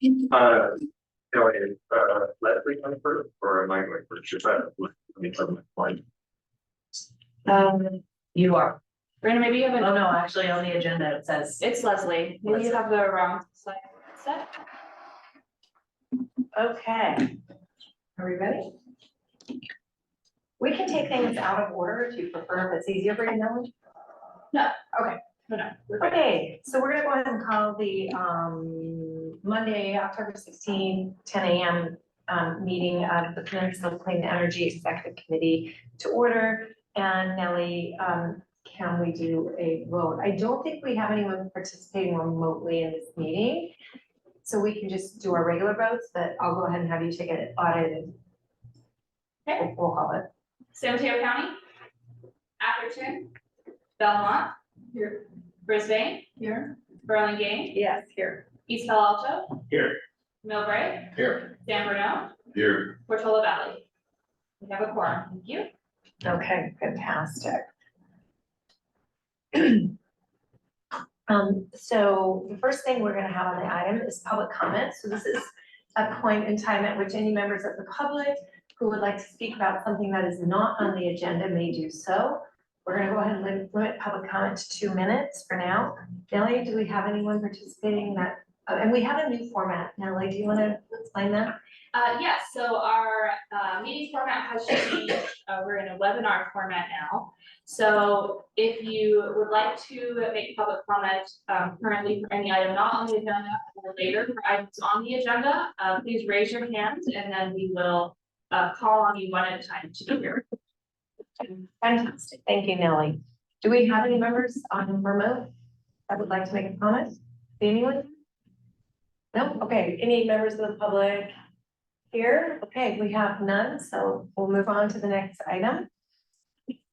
Leslie going first, or am I going first? Should I, let me tell my point. You are. Brandon, maybe you have Oh, a, no, actually on the agenda it says. it's Leslie, maybe you have the wrong slide set. Okay. Are we ready? We can take things out of order if you prefer, if it's easier for you, Melanie. No. Okay. No, we're good. Okay, so we're gonna go ahead and call the Monday, October 16, 10 a.m. Meeting of the Peninsula Clean Energy Executive Committee to order. And Nellie, can we do a vote? I don't think we have anyone participating remotely in this meeting. So we can just do our regular votes, but I'll go ahead and have you take it audited. Okay. We'll call it. San Mateo County, Atherton, Belmont, here, Brisbane, here, Burlingame, Yes, here. East Palo Alto, Here. Millbrae, Here. San Bruno, Here. Portola Valley. We have a quorum, thank you. Okay, fantastic. So the first thing we're gonna have on the item is public comment. So this is a point in time at which any members of the public who would like to speak about something that is not on the agenda may do so. We're gonna go ahead and limit public comment to 2 minutes for now. Nellie, do we have anyone participating that, and we have a new format. Nellie, do you wanna explain that? Yes, so our meeting format has changed. We're in a webinar format now. So if you would like to make public comment currently for any item not on the agenda or later for items on the agenda, please raise your hand and then we will call on you one at a time to do your. Fantastic. Thank you, Nellie. Do we have any members on remote that would like to make a comment? Anyone? No? Okay. Any members of the public here? Okay, we have none, so we'll move on to the next item,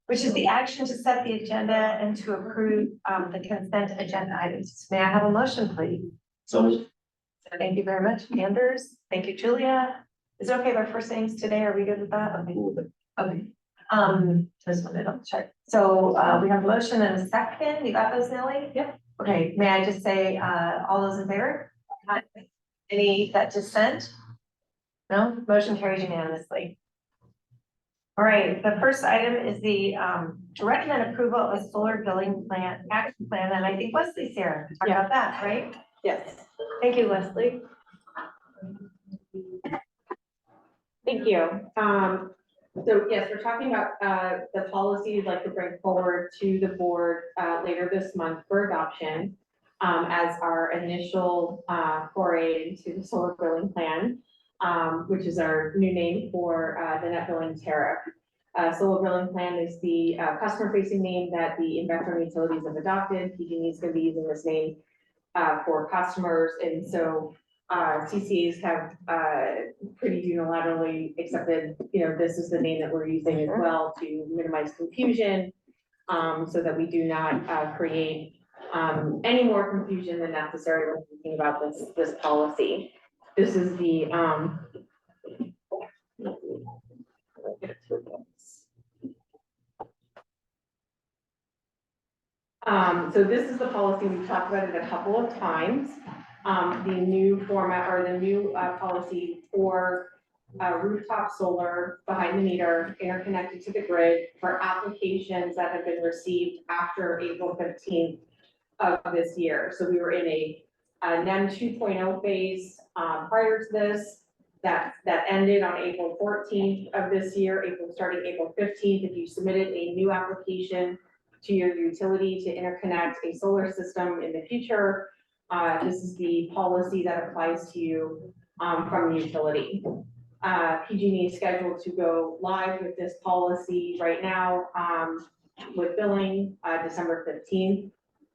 which is the action to set the agenda and to approve the consent agenda items. May I have a motion, please? So. Thank you very much, Anders. Thank you, Julia. Is it okay if our first names today? Are we good with that? Okay. Okay. Just wanted to double check. So we have a motion and a second. You got those, Nellie? Yep. Okay, may I just say, all those in favor? Any that dissent? No, motion carries unanimously. All right, the first item is the to recommend approval of a solar billing plan, action plan, and I think Leslie's here to talk about that, right? Yes, Thank you, Leslie. thank you. So yes, we're talking about the policy you'd like to bring forward to the board later this month for adoption as our initial foray into the solar billing plan, which is our new name for the net billing tariff. Solar billing plan is the customer facing name that the investor utilities have adopted. PG&E is going to be using this name for customers, and so CCAs have pretty unilaterally accepted, this is the name that we're using as well to minimize confusion, so that we do not create any more confusion than necessary when thinking about this policy. This is the so this is the policy, we've talked about it a couple of times. The new format or the new policy for rooftop solar behind the meter interconnected to the grid for applications that have been received after April 15th of this year. So we were in a NEM 2.0 phase prior to this that ended on April 14th of this year, starting April 15th. If you submitted a new application to your utility to interconnect a solar system in the future, this is the policy that applies to you from the utility. PG&E is scheduled to go live with this policy right now with billing December 15th.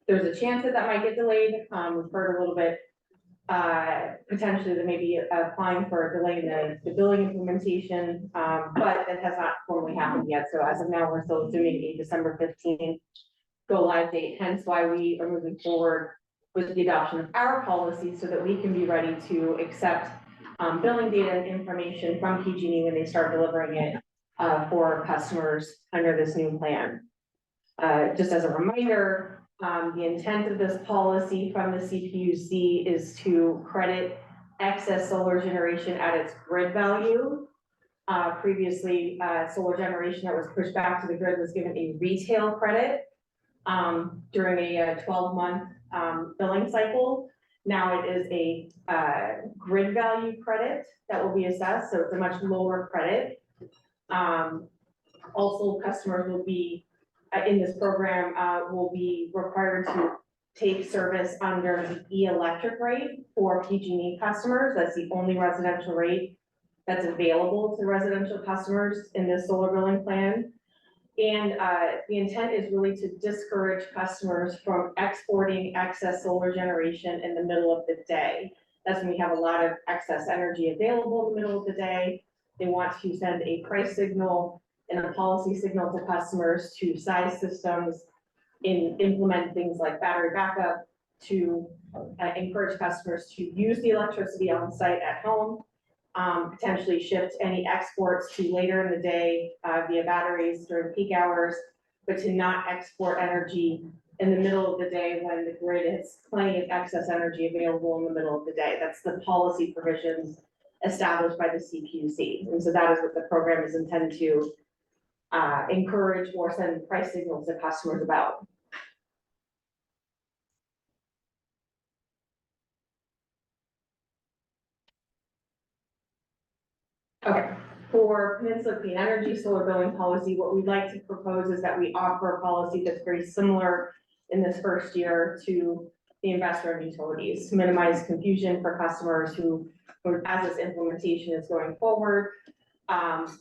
There's a chance that might get delayed. We've heard a little bit potentially that maybe applying for a delay in the billing implementation, but that has not formally happened yet. So as of now, we're still assuming a December 15th go live date, hence why we are moving forward with the adoption of our policy so that we can be ready to accept billing data and information from PG&E when they start delivering it for customers under this new plan. Just as a reminder, the intent of this policy from the CPUC is to credit excess solar generation at its grid value. Previously, solar generation that was pushed back to the grid was given a retail credit during a 12-month billing cycle. Now it is a grid value credit that will be assessed, so it's a much lower credit. Also, customers will be in this program will be required to take service under the e-electric rate for PG&E customers. That's the only residential rate that's available to residential customers in this solar billing plan. And the intent is really to discourage customers from exporting excess solar generation in the middle of the day. That's when we have a lot of excess energy available in the middle of the day. They want to send a price signal and a policy signal to customers to size systems and implement things like battery backup to encourage customers to use the electricity on site at home, potentially shift any exports to later in the day via batteries during peak hours, but to not export energy in the middle of the day when the grid has plenty of excess energy available in the middle of the day. That's the policy provisions established by the CPUC. And so that is what the program is intended to encourage or send price signals to customers about. Okay, for Peninsula Clean Energy solar billing policy, what we'd like to propose is that we offer a policy that's very similar in this first year to the investor-owned utilities, to minimize confusion for customers who, as this implementation is going forward.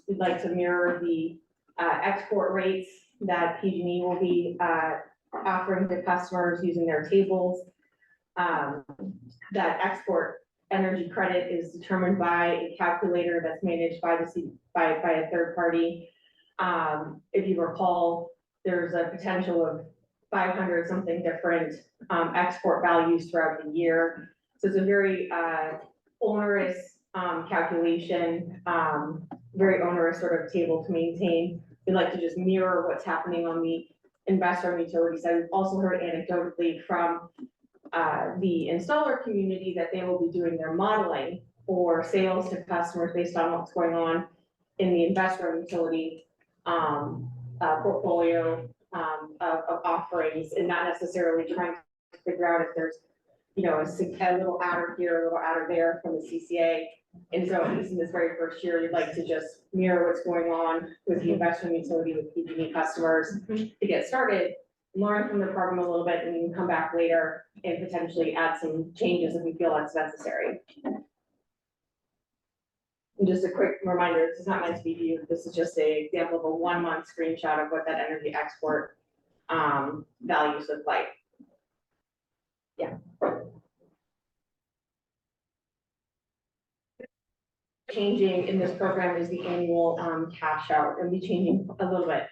We'd like to mirror the export rates that PG&E will be offering to customers using their tables. That export energy credit is determined by a calculator that's managed by a third party. If you recall, there's a potential of 500 something different export values throughout the year. So it's a very onerous calculation, very onerous sort of table to maintain. We'd like to just mirror what's happening on the investor utility side. We've also heard anecdotally from the installer community that they will be doing their modeling for sales to customers based on what's going on in the investor utility portfolio of offerings, and not necessarily trying to figure out if there's, you know, a little adder here, a little adder there from the CCA. And so at least in this very first year, we'd like to just mirror what's going on with the investment utility with PG&E customers to get started, learn from the program a little bit, and we can come back later and potentially add some changes if we feel that's necessary. And just a quick reminder, this is not meant to be viewed. This is just an example of a 1-month screenshot of what that energy export values look like. Yeah. Changing in this program is the annual cash out, and be changing a little bit.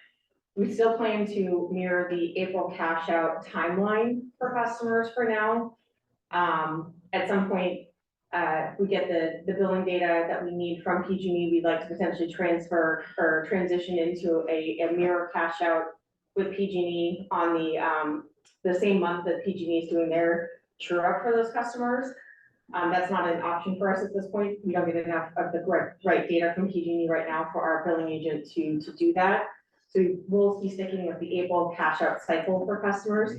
We still plan to mirror the April cash out timeline for customers for now. At some point, we get the billing data that we need from PG&E. We'd like to potentially transfer or transition into a mirror cash out with PG&E on the same month that PG&E is doing their true up for those customers. That's not an option for us at this point. We don't get enough of the right data from PG&E right now for our billing agent to do that. So we'll be sticking with the April cash out cycle for customers.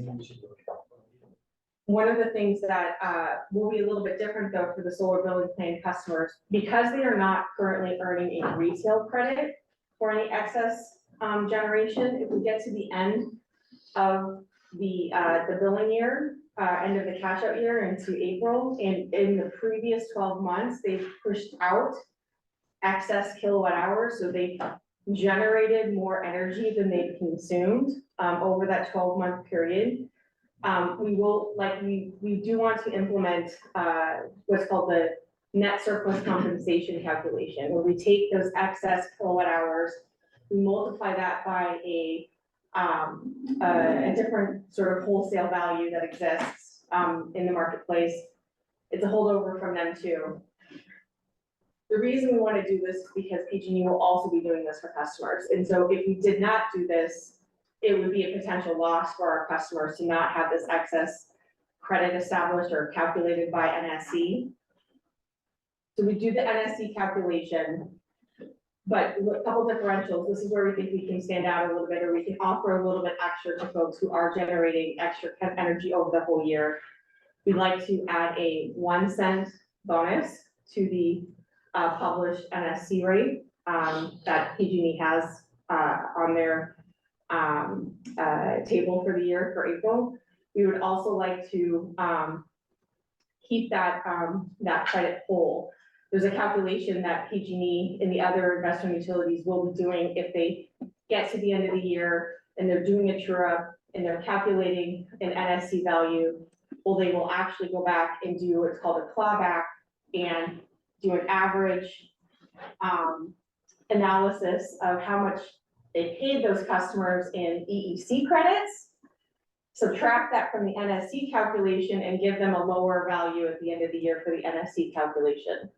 One of the things that will be a little bit different though for the solar billing plan customers, because they are not currently earning a retail credit for any excess generation, if we get to the end of the billing year, end of the cash out year into April, and in the previous 12 months, they've pushed out excess kilowatt hours, so they generated more energy than they've consumed over that 12-month period. We do want to implement what's called the net surplus compensation calculation, where we take those excess kilowatt hours, we multiply that by a different sort of wholesale value that exists in the marketplace. It's a holdover from them too. The reason we want to do this is because PG&E will also be doing this for customers. And so if we did not do this, it would be a potential loss for our customers to not have this excess credit established or calculated by NSC. So we do the NSC calculation. But with a couple differentials, this is where we think we can stand out a little bit, or we can offer a little bit extra to folks who are generating extra energy over the whole year. We'd like to add a 1 cent bonus to the published NSC rate that PG&E has on their table for the year for April. We would also like to keep that credit whole. There's a calculation that PG&E and the other investment utilities will be doing if they get to the end of the year and they're doing a true up and they're calculating an NSC value. Well, they will actually go back and do what's called a clawback and do an average analysis of how much they paid those customers in EEC credits. Subtract that from the NSC calculation and give them a lower value at the end of the year for the NSC calculation.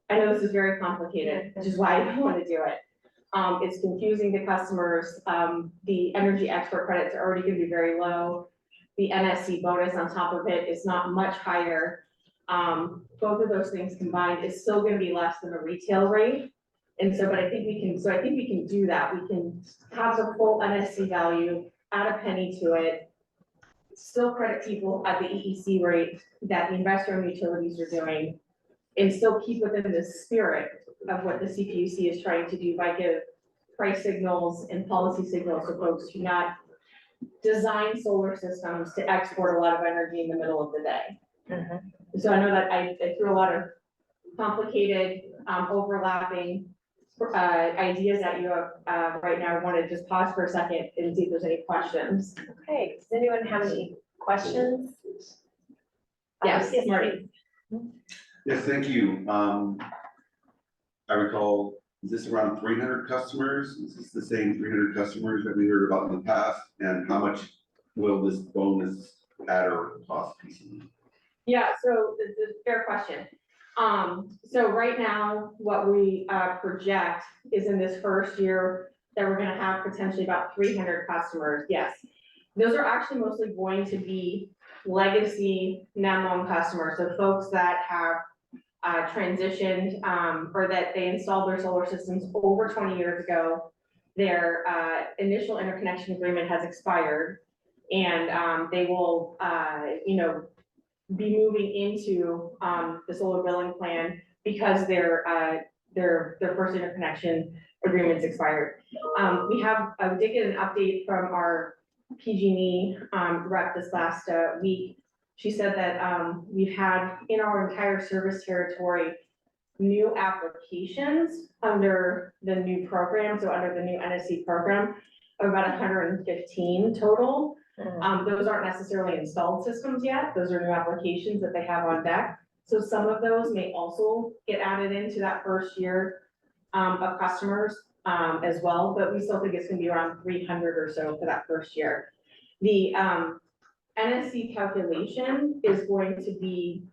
I know this is very complicated, which is why I don't want to do it. It's confusing to customers. The energy export credits are already going to be very low. The NSC bonus on top of it is not much higher. Both of those things combined is still going to be less than the retail rate. And so, but I think we can do that. We can have the full NSC value, add a penny to it, still credit people at the EEC rate that the investor-owned utilities are doing, and still keep within the spirit of what the CPUC is trying to do by give price signals and policy signals to folks who not design solar systems to export a lot of energy in the middle of the day. So I know that I threw a lot of complicated, overlapping ideas at you right now. I want to just pause for a second and see if there's any questions. Okay, does anyone have any questions? Yes, Marty. Yes, thank you. I recall, is this around 300 customers? Is this the same 300 customers that we heard about in the past? And how much will this bonus add or cost PG&E? Yeah, so it's a fair question. So right now, what we project is in this first year that we're gonna have potentially about 300 customers. Yes. Those are actually mostly going to be legacy NEM customers, so folks that have transitioned or that they installed their solar systems over 20 years ago. Their initial interconnection agreement has expired, and they will, be moving into the solar billing plan because their first interconnection agreement's expired. We did get an update from our PG&E rep this last week. She said that we've had in our entire service territory new applications under the new program, so under the new NSC program, of about 115 total. Those aren't necessarily installed systems yet. Those are new applications that they have on deck. So some of those may also get added into that first year of customers as well, but we still think it's gonna be around 300 or so for that first year. The NSC calculation is going to be,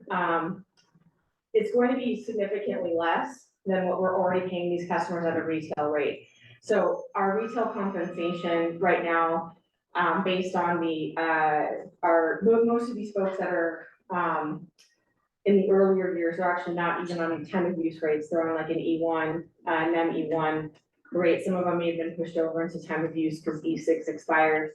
it's going to be significantly less than what we're already paying these customers at a retail rate. So our retail compensation right now, based on the, most of these folks that are, in the earlier years are actually not even on time of use rates. They're on like an E1, NEM E1 rate. Some of them may have been pushed over into time of use because E6 expires.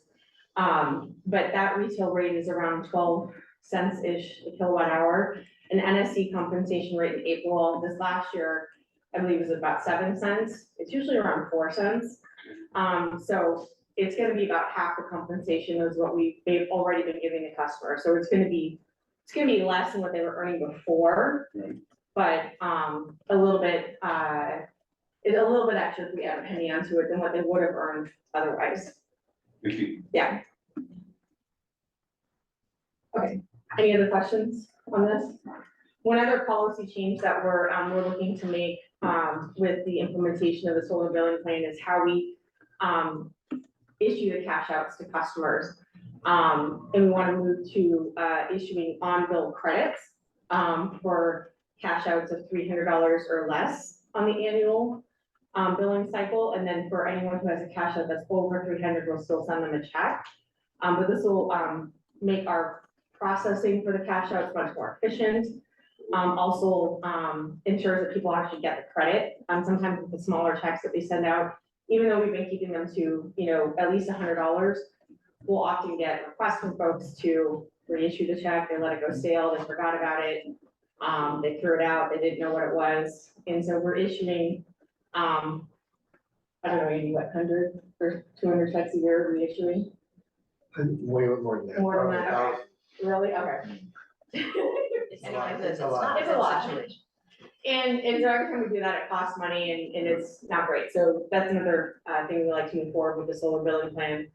But that retail rate is around 12 cents-ish a kilowatt hour. An NSC compensation rate in April this last year, I believe, was about 7 cents. It's usually around 4 cents. So it's gonna be about half the compensation is what they've already been giving the customer. So it's gonna be less than what they were earning before, but a little bit extra if we add a penny onto it than what they would have earned otherwise. Thank you. Yeah. Okay, any other questions on this? One other policy change that we're looking to make with the implementation of the solar billing plan is how we issue the cash outs to customers. And we want to move to issuing on-bill credits for cash outs of $300 or less on the annual billing cycle. And then for anyone who has a cash out that's over 300, we'll still send them a check. But this will make our processing for the cash outs much more efficient. Also, ensures that people actually get the credit. Sometimes with the smaller checks that we send out, even though we've been keeping them to, at least $100, we'll often get requests from folks to reissue the check, they let it go stale, they forgot about it. They threw it out, they didn't know what it was, and so we're issuing, I don't know, maybe what, 100 or 200 checks a year reissuing? Way more than that. More than Probably that, about- okay. Really? Okay. It's a lot, it's a lot. It's a lot. And so every time we do that, it costs money and it's not great. So that's another thing we like to move forward with the solar billing plan.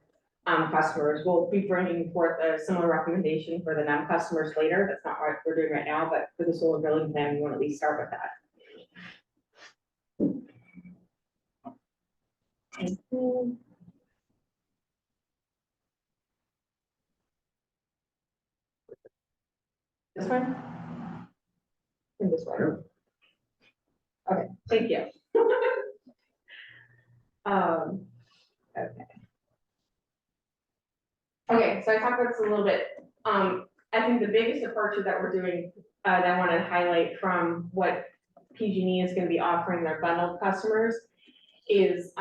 Customers, we'll be bringing forth a similar recommendation for the non-customers later. That's not what we're doing right now, but for the solar billing plan, we want to at least start with that. This one? And this one. Okay, thank you. Okay. Okay, so I talked about this a little bit. I think the biggest departure that we're doing, that I want to highlight from what PG&E is going to be offering their bundled customers is,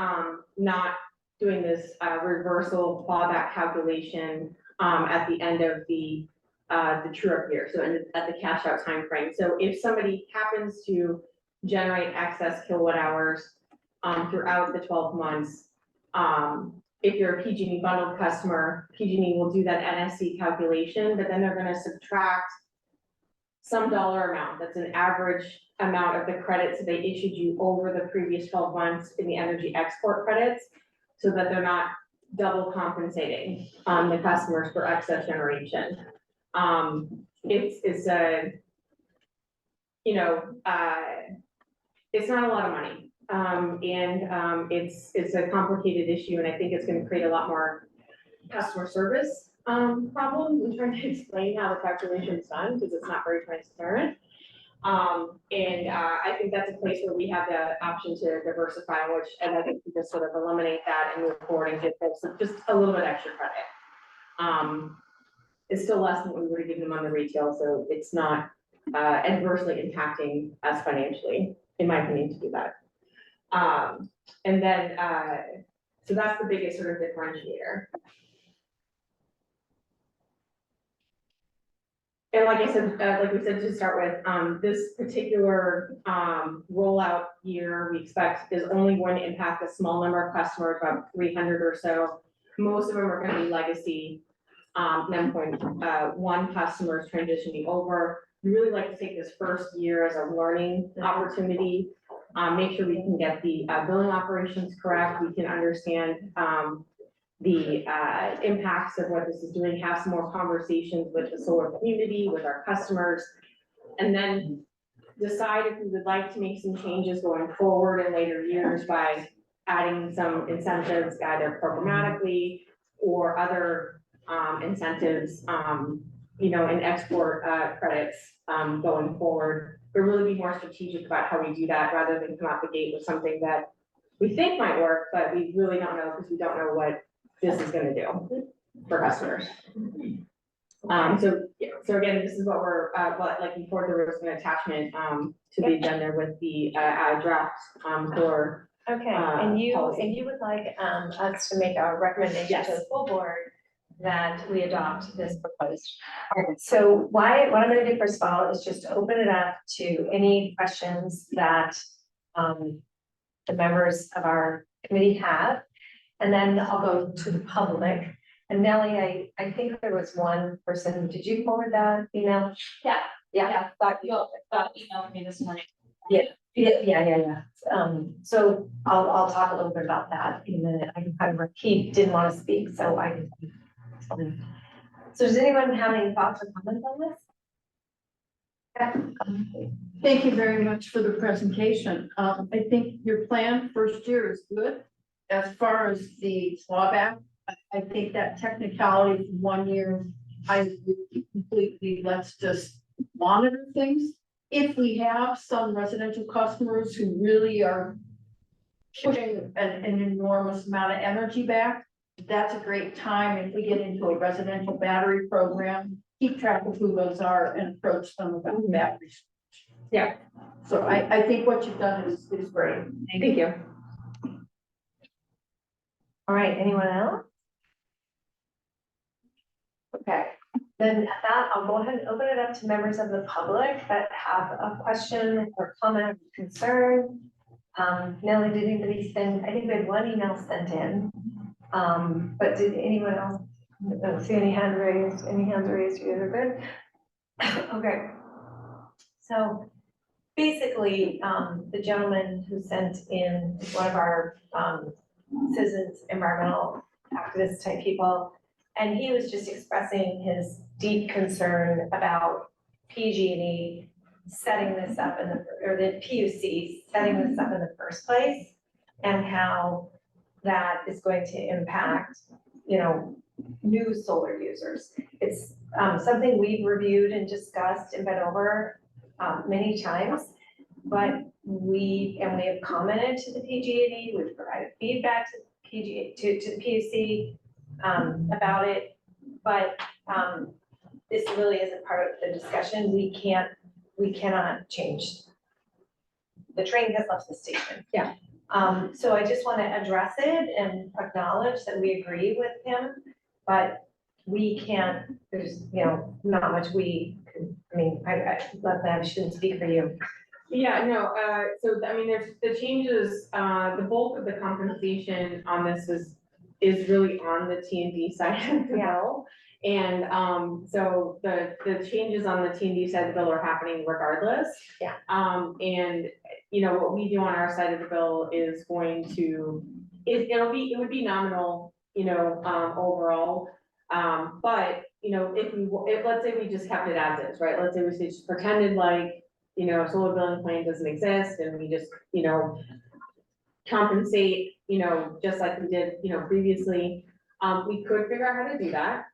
not doing this, reversal clawback calculation, at the end of the true-up year, so at the cash out timeframe. So if somebody happens to generate excess kilowatt hours throughout the 12 months, if you're a PG&E bundled customer, PG&E will do that NSC calculation, but then they're gonna subtract some dollar amount, that's an average amount of the credits they issued you over the previous 12 months in the energy export credits, so that they're not double compensating the customers for excess generation. It's a, it's not a lot of money. It's a complicated issue, and I think it's gonna create a lot more customer service problems in trying to explain how the calculation is done, because it's not very transparent. I think that's a place where we have the option to diversify, and I think we just sort of eliminate that and move forward and give folks just a little bit extra credit. It's still less than what we would have given them on the retail, so it's not adversely impacting us financially, in my opinion, to do that. So that's the biggest sort of differentiator. And like I said, like we said to start with, this particular rollout year, we expect is only going to impact a small number of customers, about 300 or so. Most of them are gonna be legacy 9.1 customers transitioning over. We really like to take this first year as a learning opportunity. Make sure we can get the billing operations correct, we can understand the impacts of what this is doing, have some more conversations with the solar community, with our customers, and then decide if we would like to make some changes going forward in later years by adding some incentives, either programmatically or other incentives, and export credits going forward. But really be more strategic about how we do that, rather than come out the gate with something that we think might work, but we really don't know, because we don't know what this is gonna do for customers. So again, this is what we're, like before, there was an attachment to the agenda with the draft for. Okay, and policy. you would like us to make a recommendation to Yes. the full board that we adopt this proposed. All right, so what I'm gonna do first of all is just open it up to any questions that the members of our committee have. And then I'll go to the public. And Nellie, I think there was one person, did you forward that email? Yeah. Yeah, I thought you. Emailed me this morning. Yeah. So I'll talk a little bit about that in a minute. I can kind of, he didn't want to speak, so I. So does anyone have any thoughts or comments on this? Thank you very much for the presentation. I think your plan first year is good. As far as the clawback, I think that technicality for 1 year, I agree completely, let's just monitor things. If we have some residential customers who really are pushing an enormous amount of energy back, that's a great time if we get into a residential battery program, keep track of who those are and approach them about batteries. Yeah. So I think what you've done is great. Thank you. All right, anyone else? Okay, then at that, I'll go ahead and open it up to members of the public that have a question or comment, or concern. Nellie, did anybody send, I think we had one email sent in. But did anyone else, I don't see any hands raised, you guys are good? Okay. So basically, the gentleman who sent in is one of our, citizens, environmental activist type people. And he was just expressing his deep concern about PG&E setting this up or the PUC setting this up in the first place. And how that is going to impact, new solar users. It's, something we've reviewed and discussed and been over, many times. But we have commented to the PG&E, we've provided feedback to the PUC, about it. But, this really isn't part of the discussion. We cannot change. The train has left the station. Yeah. So I just want to address it and acknowledge that we agree with him, but we can't, there's, not much I shouldn't speak for you. Yeah, no, so I mean, there's the changes, the bulk of the compensation on this is really on the T&D side of the bill. And, so the changes on the T&D side of the bill are happening regardless. Yeah. And, what we do on our side of the bill is going to, it would be nominal, overall. But, if let's say we just kept it as is, right? Let's say we just pretended like, solar billing plan doesn't exist and we just, compensate, just like we did, previously. We could figure out how to do that.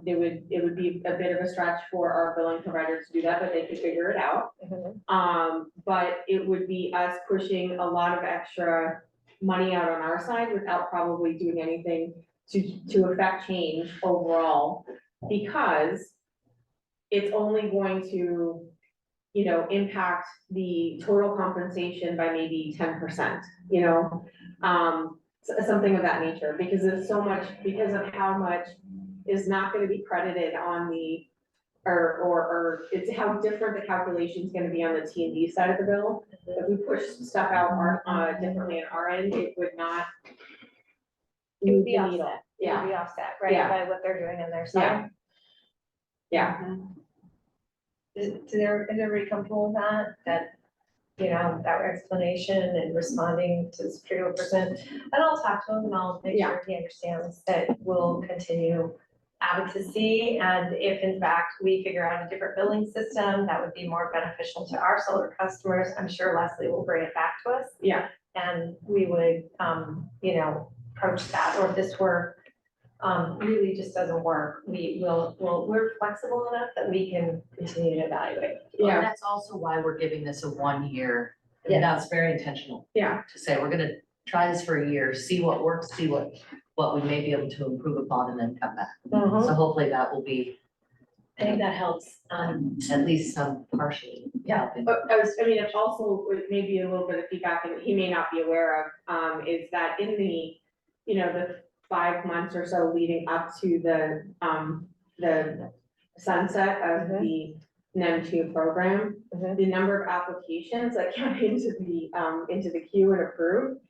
It would be a bit of a stretch for our billing provider to do that, but they could figure it out. But it would be us pushing a lot of extra money out on our side without probably doing anything to affect change overall. Because it's only going to, impact the total compensation by maybe 10%, something of that nature, because there's so much, because of how much is not gonna be credited on the, or it's how different the calculation is gonna be on the T&D side of the bill. If we push stuff out differently on our end, it would not. It would be move the needle. offset. It Yeah, would be offset, right, Yeah. by what they're doing on their side. yeah, Is everybody comfortable with that? That explanation and responding to this particular person? And I'll talk to him and I'll make sure he understands that we'll continue advocacy. And if in fact we figure out a different billing system that would be more beneficial to our solar customers, I'm sure Leslie will bring it back to us. Yeah. And we would, approach that, or if this were really just doesn't work, we're flexible enough that we can continue to evaluate. Well, yeah, that's also why we're giving this a 1 year. I Yeah. mean, that's very intentional yeah, to say, we're gonna try this for a year, see what works, see what we may be able to improve upon and then come back. Mhm. So hopefully that will be I think that helps. at least some partially. helping. but it also maybe a little bit of feedback, and he may not be aware of, is that in the, the 5 months or so leading up to the sunset of the NEM2 program, the number of applications that came into the queue and approved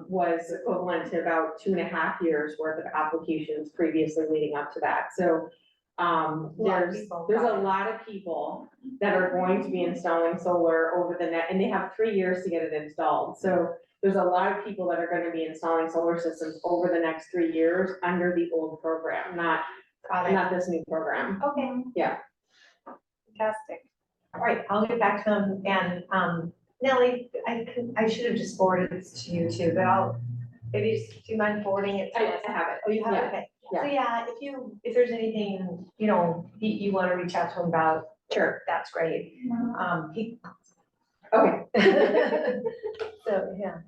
was equivalent to about 2.5 years worth of applications previously leading up to that. So there's a lot of people that are going to be installing solar over the next, and they have 3 years to get it installed. So there's a lot of people that are gonna be installing solar systems over the next 3 years under the old program, not this new program. Okay. Yeah. Fantastic. All right, I'll get back to them, and Nellie, I should have just forwarded this to you too, but do you mind forwarding it to us? I have it. Oh, you have it, Yeah. okay. So yeah, if there's anything, you wanna reach out to him about, sure, that's great. Okay, So, yeah,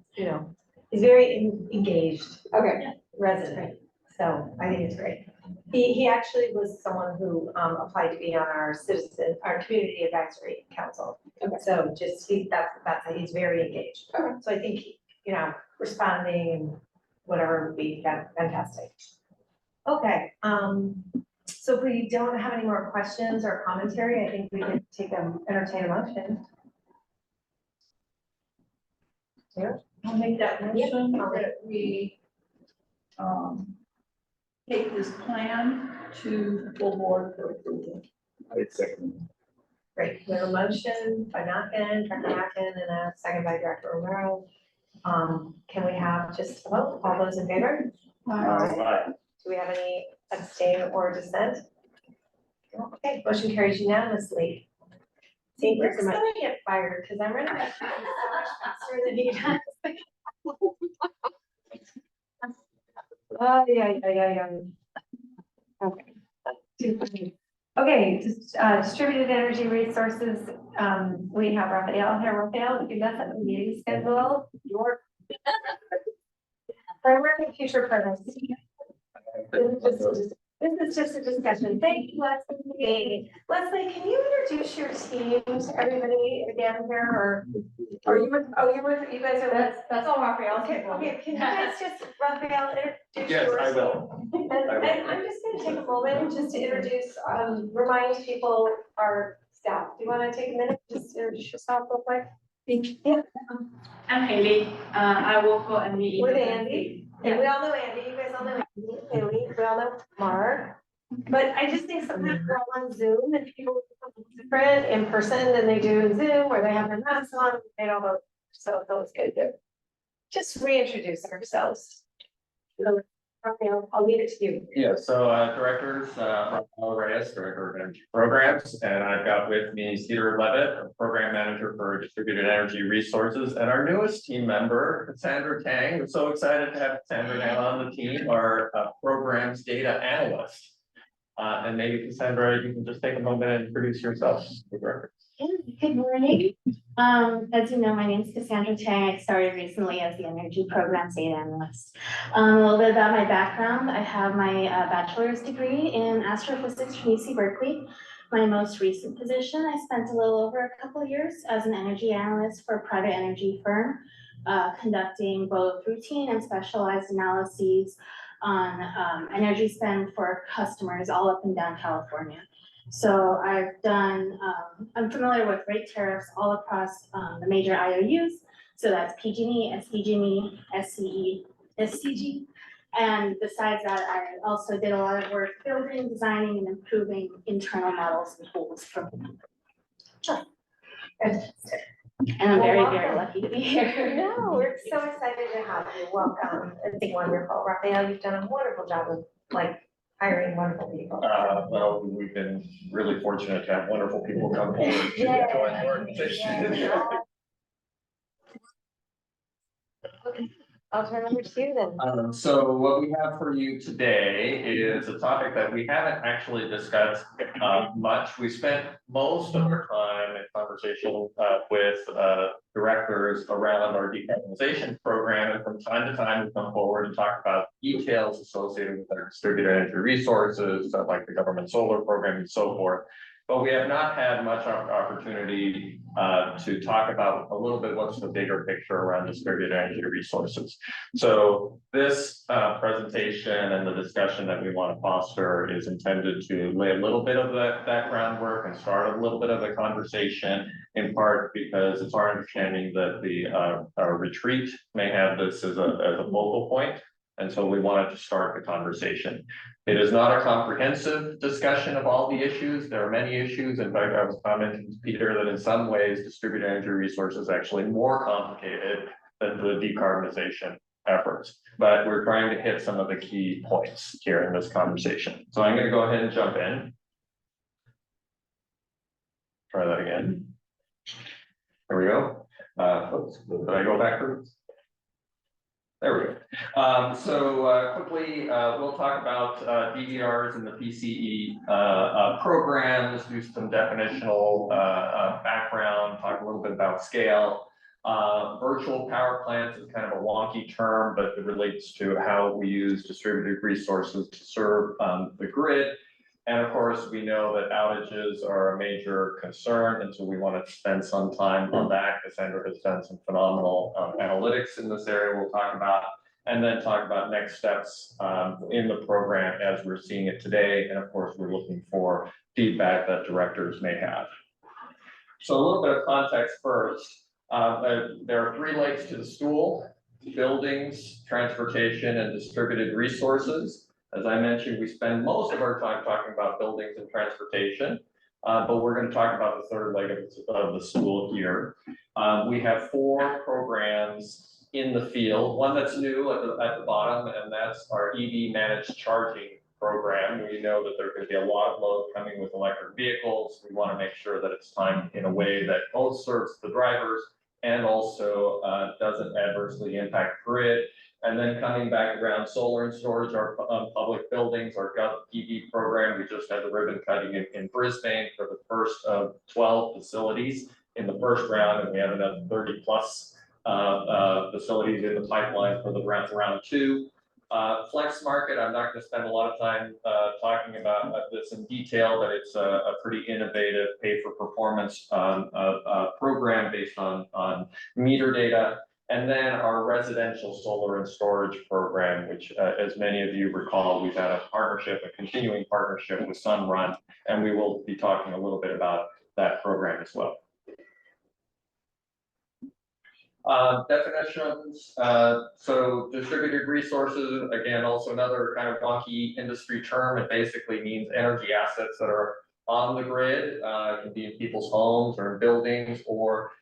he's very engaged okay. resident, so I think it's great. He actually was someone who applied to be on our community advisory council. So just he's very engaged. So I think, you know, responding and whatever would be fantastic. Okay, so if we don't have any more questions or commentary, I think we can entertain a motion. Sarah? I'll make that Yeah. motion that we, take this plan to the full board for approval. I'd second. Great, we have a motion by Mackin, Director Mackin, and a second by Director Romero. Can we have just a vote, all those in favor? Do we have any abstain or dissent? Okay, motion carries unanimously. See, we're gonna get fired, because I'm running so much faster than he does. Oh, yeah. Okay. Okay, distributed energy resources, we have Raphael here. Raphael, if you mess up the meeting schedule, your priority future purpose. This is just a discussion. Thank you, Leslie. Leslie, can you introduce your team to everybody again here, or are you with, you guys are with? That's all Raphael. Okay, can you guys just, Raphael, introduce Yes, yours? I will. And I'm just gonna take a moment just to introduce, remind people our staff. Do you wanna take a minute, just introduce yourself real quick? Yeah, I'm Haley. I work for Andy. with Andy. And we all know Andy, you guys all know Andy, Haley, we all know Mark. But I just think sometimes we're all on Zoom and people look different in person than they do in Zoom, or they have their masks on, they don't know. So it's always good to just reintroduce ourselves. So, Raphael, I'll leave it to you. Yeah, so directors, Rafael Reyes, Director of Energy Programs, and I've got with me Cedar Levitt, a Program Manager for Distributed Energy Resources, and our newest team member, Cassandra Tang. We're so excited to have Cassandra now on the team, our Programs Data Analyst. And maybe Cassandra, you can just take a moment and introduce yourself. Good morning. As you know, my name is Cassandra Tang. I started recently as the Energy Programs Data Analyst. A little bit about my background. I have my bachelor's degree in astrophysics from UC Berkeley. My most recent position, I spent a little over a couple of years as an energy analyst for a private energy firm, conducting both routine and specialized analyses on energy spend for customers all up and down California. So I've done, I'm familiar with rate tariffs all across the major IOUs. So that's PG&E, SDG&E, SCE, SCG. And besides that, I also did a lot of work building, designing, and improving internal models and tools for them. And I'm very, very lucky to be here. No, we're so excited to have you. Welcome. It's wonderful. Raphael, you've done a wonderful job of hiring wonderful people. Well, we've been really fortunate to have wonderful people come forward to join the organization. Okay, I'll turn over to you then. So what we have for you today is a topic that we haven't actually discussed much. We spent most of our time in conversation with directors around our decarbonization program, and from time to time we come forward and talk about details associated with our distributed energy resources, like the government solar program and so forth. But we have not had much opportunity to talk about a little bit what's the bigger picture around distributed energy resources. So this presentation and the discussion that we want to foster is intended to lay a little bit of that groundwork and start a little bit of the conversation, in part because it's our understanding that the retreat may have this as a focal point. And so we wanted to start the conversation. It is not a comprehensive discussion of all the issues. There are many issues. In fact, I was commenting to Peter that in some ways distributed energy resources are actually more complicated than the decarbonization efforts. But we're trying to hit some of the key points here in this conversation. So I'm going to go ahead and jump in. Try that again. There we go. Oops, did I go backwards? There we go. So quickly, we'll talk about DVRs and the PCE programs, do some definitional background, talk a little bit about scale, Virtual power plants is kind of a wonky term, but it relates to how we use distributed resources to serve the grid. And of course, we know that outages are a major concern, and so we want to spend some time on that. Cassandra has done some phenomenal analytics in this area we'll talk about, and then talk about next steps in the program as we're seeing it today. And of course, we're looking for feedback that directors may have. So a little bit of context first. There are 3 legs to the stool: buildings, transportation, and distributed resources. As I mentioned, we spend most of our time talking about buildings and transportation, but we're going to talk about the 3rd leg of the stool here. We have 4 programs in the field, one that's new at the bottom, and that's our EV managed charging program. We know that there's going to be a lot of load coming with electric vehicles. We want to make sure that it's timed in a way that both serves the drivers and also doesn't adversely impact grid. And then coming back around solar and storage, our public buildings, our GovEV program, we just had the ribbon cutting in Brisbane for the first of 12 facilities in the first round, and we have another 30 plus facilities in the pipeline for the round 2. Flex Market, I'm not going to spend a lot of time talking about this in detail, but it's a pretty innovative pay-for-performance program based on meter data. And then our residential solar and storage program, which, as many of you recall, we've had a continuing partnership with Sunrun, and we will be talking a little bit about that program as well. Definitions, so distributed resources, again, also another kind of wonky industry term. It basically means energy assets that are on the grid. It can be in people's homes or in buildings, or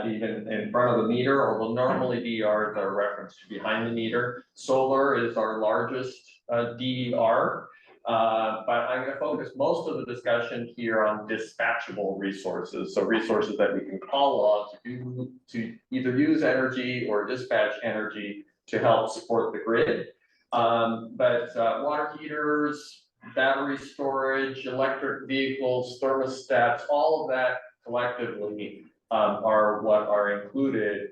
even in front of the meter, or will normally be our reference to behind the meter. Solar is our largest DER, but I'm going to focus most of the discussion here on dispatchable resources. So resources that we can call on to either use energy or dispatch energy to help support the grid. But water heaters, battery storage, electric vehicles, thermostats, all of that collectively are what are included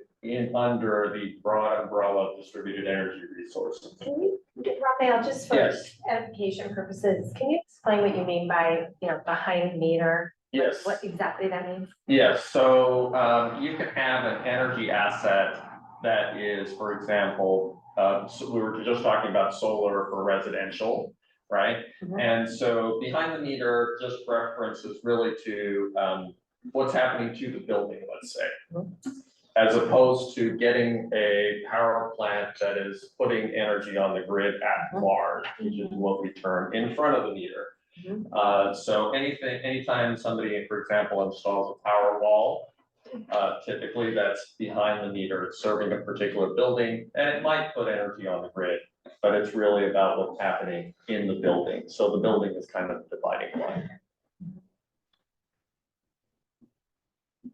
under the broad umbrella of distributed energy resources. Can you, Raphael, just for Yes. edification purposes, can you explain what you mean by, behind the meter? Yes. What exactly that means? Yes, so you can have an energy asset that is, for example, so we were just talking about solar for residential, right? Mhm. And so behind the meter just references really to what's happening to the building, let's say. As opposed to getting a power plant that is putting energy on the grid at large, which is what we term in front of the meter. So anytime somebody, for example, installs a power wall, typically that's behind the meter, it's serving a particular building, and it might put energy on the grid, but it's really about what's happening in the building. So the building is kind of the dividing line.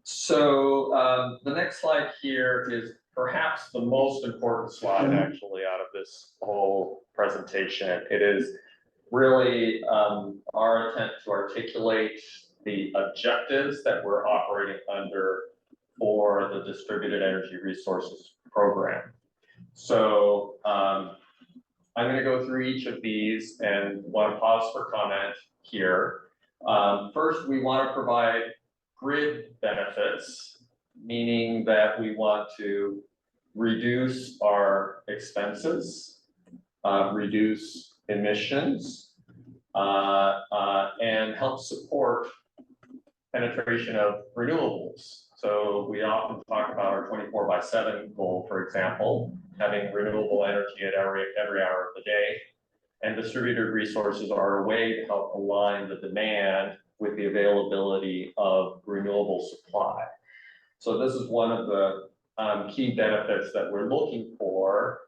So the next slide here is perhaps the most important slide actually out of this whole presentation. It is really our attempt to articulate the objectives that we're operating under for the Distributed Energy Resources Program. So I'm going to go through each of these and want to pause for comment here. First, we want to provide grid benefits, meaning that we want to reduce our expenses, reduce emissions, and help support penetration of renewables. So we often talk about our 24/7 goal, for example, having renewable energy at every hour of the day. And distributed resources are a way to help align the demand with the availability of renewable supply. So this is one of the key benefits that we're looking for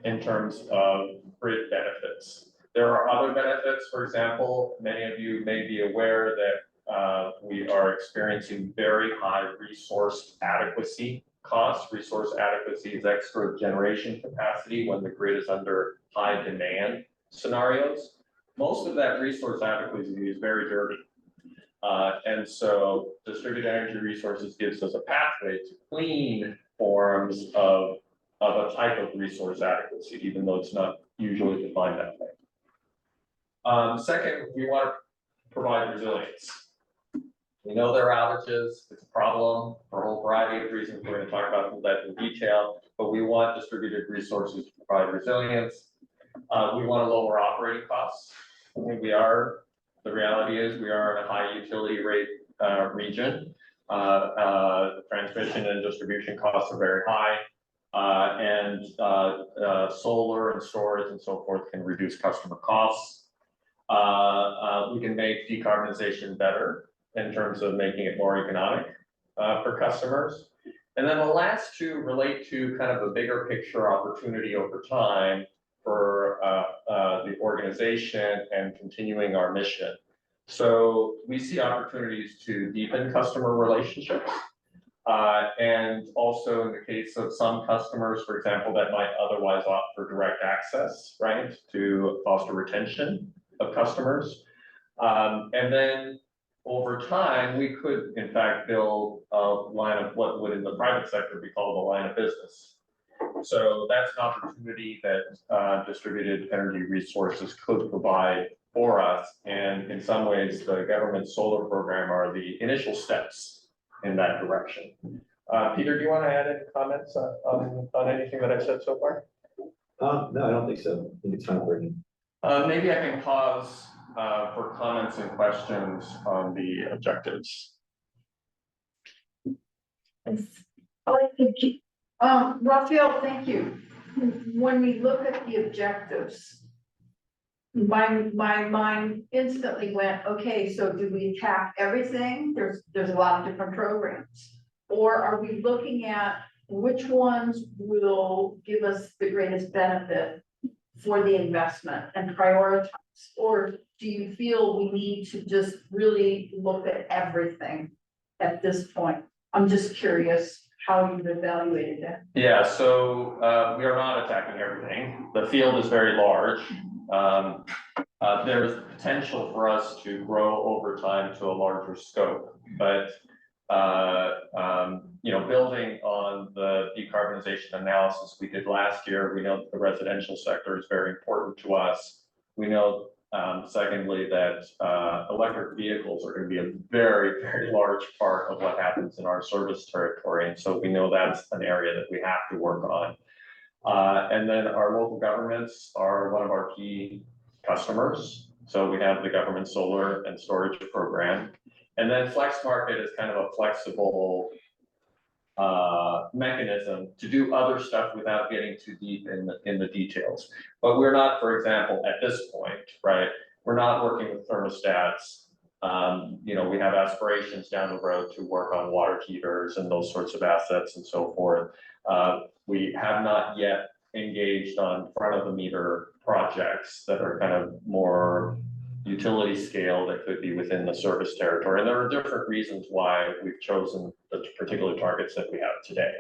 in terms of grid benefits. There are other benefits. For example, many of you may be aware that we are experiencing very high resource adequacy costs. Resource adequacy is extra generation capacity when the grid is under high demand scenarios. Most of that resource adequacy is very dirty. And so distributed energy resources gives us a pathway to clean forms of a type of resource adequacy, even though it's not usually defined that way. Second, we want to provide resilience. We know there are outages, it's a problem for a whole variety of reasons, we're gonna talk about that in detail, but we want distributed resources to provide resilience. We want to lower operating costs. I think the reality is we are in a high utility rate region. Transmission and distribution costs are very high. And solar and storage and so forth can reduce customer costs. We can make decarbonization better in terms of making it more economic for customers. And then the last two relate to kind of a bigger picture opportunity over time for the organization and continuing our mission. So we see opportunities to deepen customer relationships. And also in the case of some customers, for example, that might otherwise opt for direct access, right, to foster retention of customers. And then over time, we could in fact build a line of what would in the private sector be called a line of business. So that's an opportunity that distributed energy resources could provide for us. And in some ways, the government solar program are the initial steps in that direction. Peter, do you want to add any comments on anything that I've said so far? No, I don't think so. I think it's fine for me. Maybe I can pause for comments and questions on the objectives. Raphael, thank you. When we look at the objectives, my mind instantly went, okay, so do we attack everything? There's a lot of different programs. Or are we looking at which ones will give us the greatest benefit for the investment and prioritize? Or do you feel we need to just really look at everything at this point? I'm just curious how you've evaluated that. Yeah, so we are not attacking everything. The field is very large. There's potential for us to grow over time to a larger scope, but you know, building on the decarbonization analysis we did last year, we know that the residential sector is very important to us. We know, secondly, that electric vehicles are going to be a very, very large part of what happens in our service territory, and so we know that's an area that we have to work on. And then our local governments are one of our key customers. So we have the government solar and storage program. And then Flex Market is kind of a flexible mechanism to do other stuff without getting too deep in the details. But we're not, for example, at this point, right, we're not working with thermostats. You know, we have aspirations down the road to work on water heaters and those sorts of assets and so forth. We have not yet engaged on front of the meter projects that are kind of more utility scale that could be within the service territory. And there are different reasons why we've chosen the particular targets that we have today.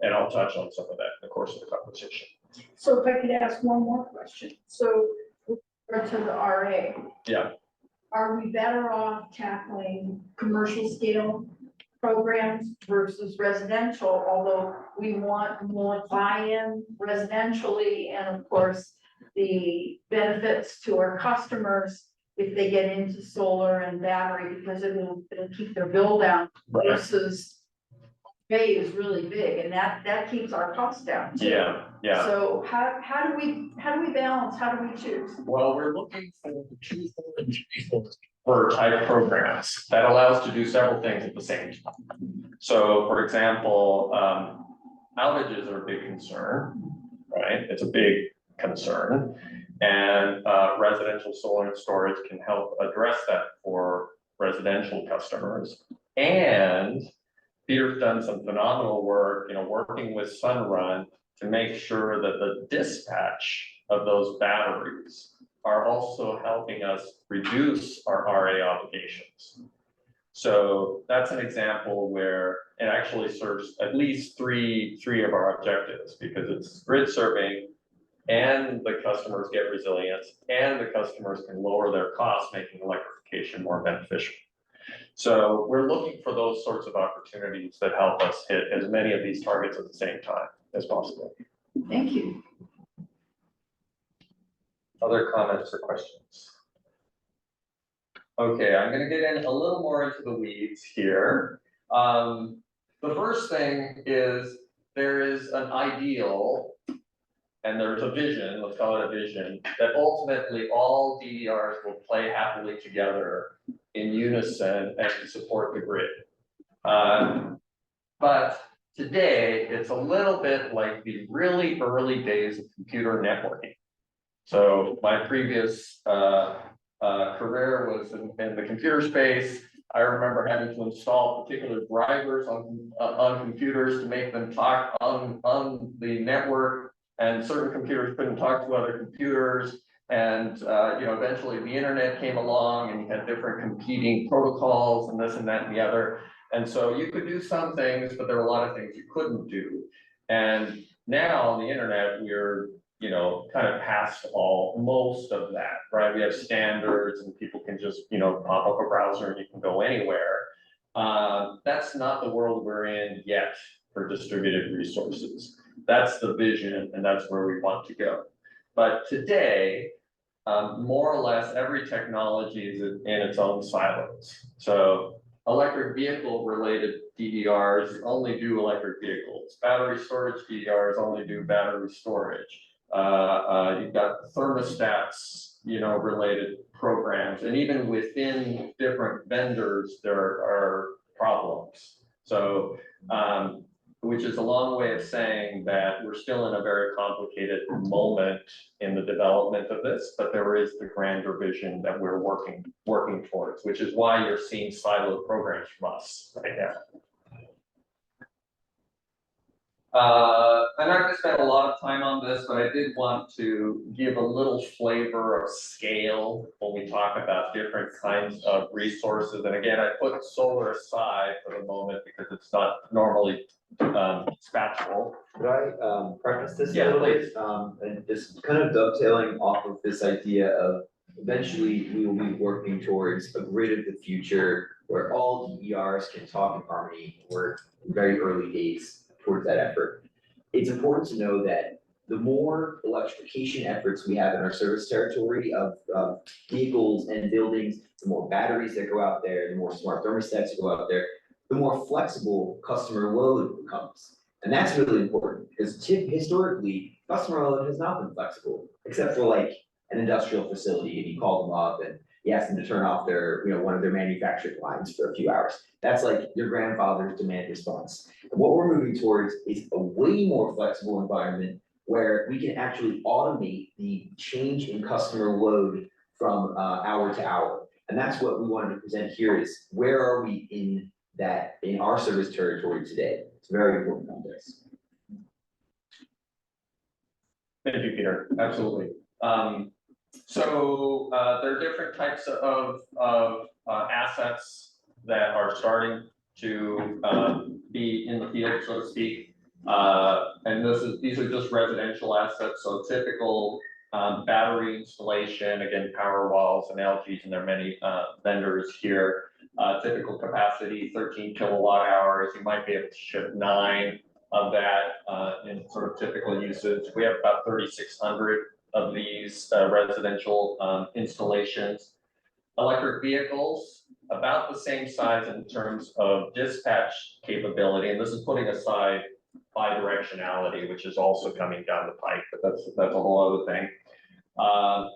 And I'll touch on some of that in the course of the conversation. So if I could ask one more question. So with regard to the RA. Yeah. Are we better off tackling commercial scale programs versus residential, although we want more buy-in residentially and of course the benefits to our customers if they get into solar and battery because it'll keep their bill down versus pay is really big and that keeps our costs down too. Yeah, yeah. So how do we balance? How do we choose? Well, we're looking for 2, 4, and 3, 4 type programs that allow us to do several things at the same time. So, for example, outages are a big concern, right? It's a big concern, and residential solar and storage can help address that for residential customers. And Peter's done some phenomenal work, you know, working with Sunrun to make sure that the dispatch of those batteries are also helping us reduce our RA obligations. So that's an example where it actually serves at least three of our objectives because it's grid serving and the customers get resilience and the customers can lower their costs, making electrification more beneficial. So we're looking for those sorts of opportunities that help us hit as many of these targets at the same time as possible. Thank you. Other comments or questions? Okay, I'm gonna get in a little more into the weeds here. The first thing is there is an ideal and there's a vision, let's call it a vision, that ultimately all DERs will play happily together in unison and support the grid. But today, it's a little bit like the really early days of computer networking. So my previous career was in the computer space. I remember having to install particular drivers on computers to make them talk on the network, and certain computers couldn't talk to other computers. And eventually the internet came along and you had different competing protocols and this and that and the other. And so you could do some things, but there were a lot of things you couldn't do. And now on the internet, we're kind of past most of that, right? We have standards and people can just, pop up a browser and you can go anywhere. That's not the world we're in yet for distributed resources. That's the vision and that's where we want to go. But today, more or less every technology is in its own silos. So electric vehicle related DERs only do electric vehicles. Battery storage DERs only do battery storage. You've got thermostats, related programs, and even within different vendors, there are problems. So, which is a long way of saying that we're still in a very complicated moment in the development of this, but there is the grander vision that we're working towards, which is why you're seeing siloed programs from us right now. I'm not going to spend a lot of time on this, but I did want to give a little flavor of scale when we talk about different kinds of resources. And again, I put solar aside for the moment because it's not normally dispatchable. Could I preface this a Yeah, little please. bit? And just kind of dovetailing off of this idea of eventually we will be working towards a grid of the future where all DERs can talk in harmony. We're in very early days towards that effort. It's important to know that the more electrification efforts we have in our service territory of vehicles and buildings, the more batteries that go out there, the more smart thermostats that go out there, the more flexible customer load becomes. And that's really important because historically, customer load has not been flexible, except for like an industrial facility and you call them up and you ask them to turn off their, one of their manufacturing lines for a few hours. That's like your grandfather's demand response. And what we're moving towards is a way more flexible environment where we can actually automate the change in customer load from hour to hour. And that's what we wanted to present here is where are we in our service territory today? It's a very important context. Thank you, Peter. Absolutely. So there are different types of assets that are starting to be in the field, so to speak. And these are just residential assets. So typical battery installation, again, power walls and LGs, and there are many vendors here. Typical capacity, 13 kilowatt hours. You might be able to ship 9 of that in sort of typical usage. We have about 3,600 of these residential installations. Electric vehicles, about the same size in terms of dispatch capability, and this is putting aside bidirectionality, which is also coming down the pike, but that's a whole other thing.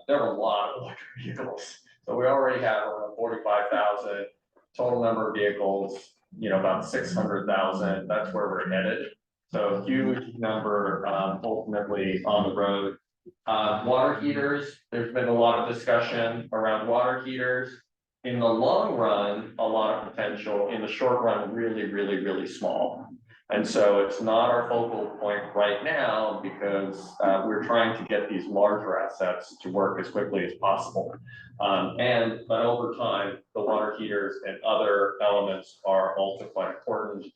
There are a lot of electric vehicles, so we already have around 45,000 total number of vehicles. About 600,000. That's where we're headed. So huge number ultimately on the road. Water heaters, there's been a lot of discussion around water heaters. In the long run, a lot of potential. In the short run, really, really, really small. And so it's not our focal point right now because we're trying to get these larger assets to work as quickly as possible. But over time, the water heaters and other elements are also quite important.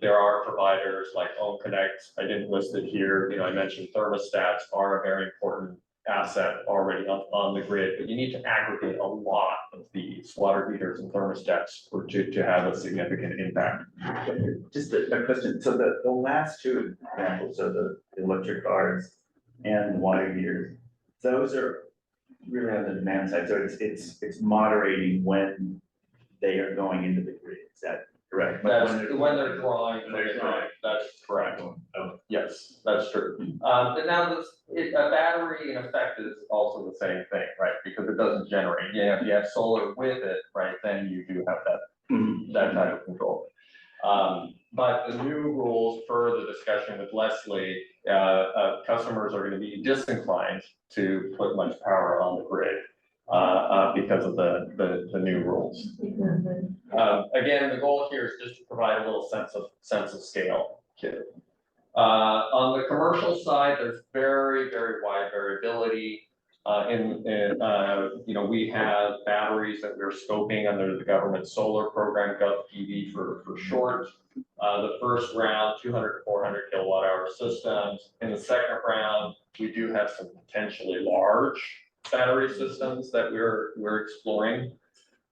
There are providers like OhmConnect. I didn't list it here. I mentioned thermostats are a very important asset already on the grid, but you need to aggregate a lot of these water heaters and thermostats to have a significant impact. Just a question, so the last two examples, so the electric cars and the water heaters, those are really on the demand side, so it's moderating when they are going into the grid, is that correct? But That's when they're drawing from the grid, that's correct. Yes, that's true. And now a battery in effect is also the same thing, right? Because it doesn't generate. Yeah, if you have solar with it, right, then you do have that type of control. But the new rules, per the discussion with Leslie, customers are gonna be disinclined to put much power on the grid because of the new rules. Again, the goal here is just to provide a little sense of scale here. On the commercial side, there's very, very wide variability. You know, we have batteries that we're scoping under the government solar program, GovPV for short. The first round, 200 to 400 kilowatt hour systems. In the second round, we do have some potentially large battery systems that we're exploring.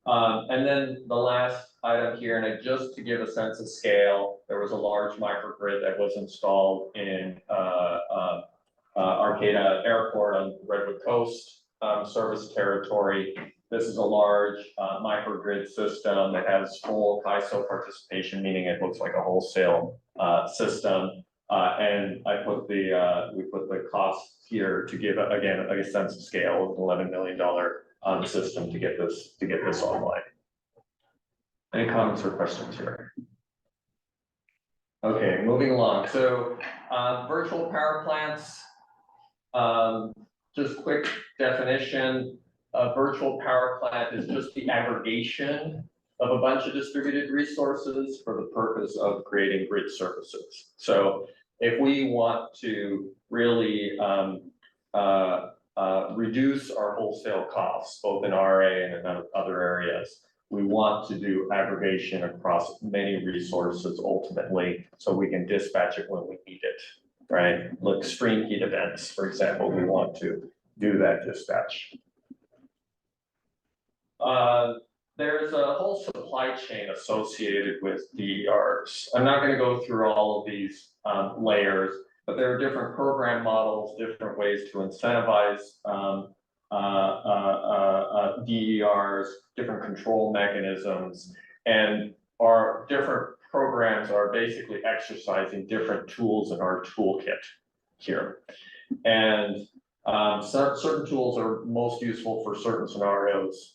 And then the last item here, and just to give a sense of scale, there was a large microgrid that was installed in Arcata Airport on Redwood Coast service territory. This is a large microgrid system that has full CAISO participation, meaning it looks like a wholesale system. And we put the cost here to give again a sense of scale of $11 million system to get this online. Any comments or questions here? Okay, moving along. So virtual power plants. Just quick definition. A virtual power plant is just the aggregation of a bunch of distributed resources for the purpose of creating grid services. So if we want to really reduce our wholesale costs, both in RA and in other areas, we want to do aggregation across many resources ultimately, so we can dispatch it when we need it, right? Like extreme heat events, for example, we want to do that dispatch. There's a whole supply chain associated with DERs. I'm not going to go through all of these layers, but there are different program models, different ways to incentivize DERs, different control mechanisms, and our different programs are basically exercising different tools in our toolkit here. And certain tools are most useful for certain scenarios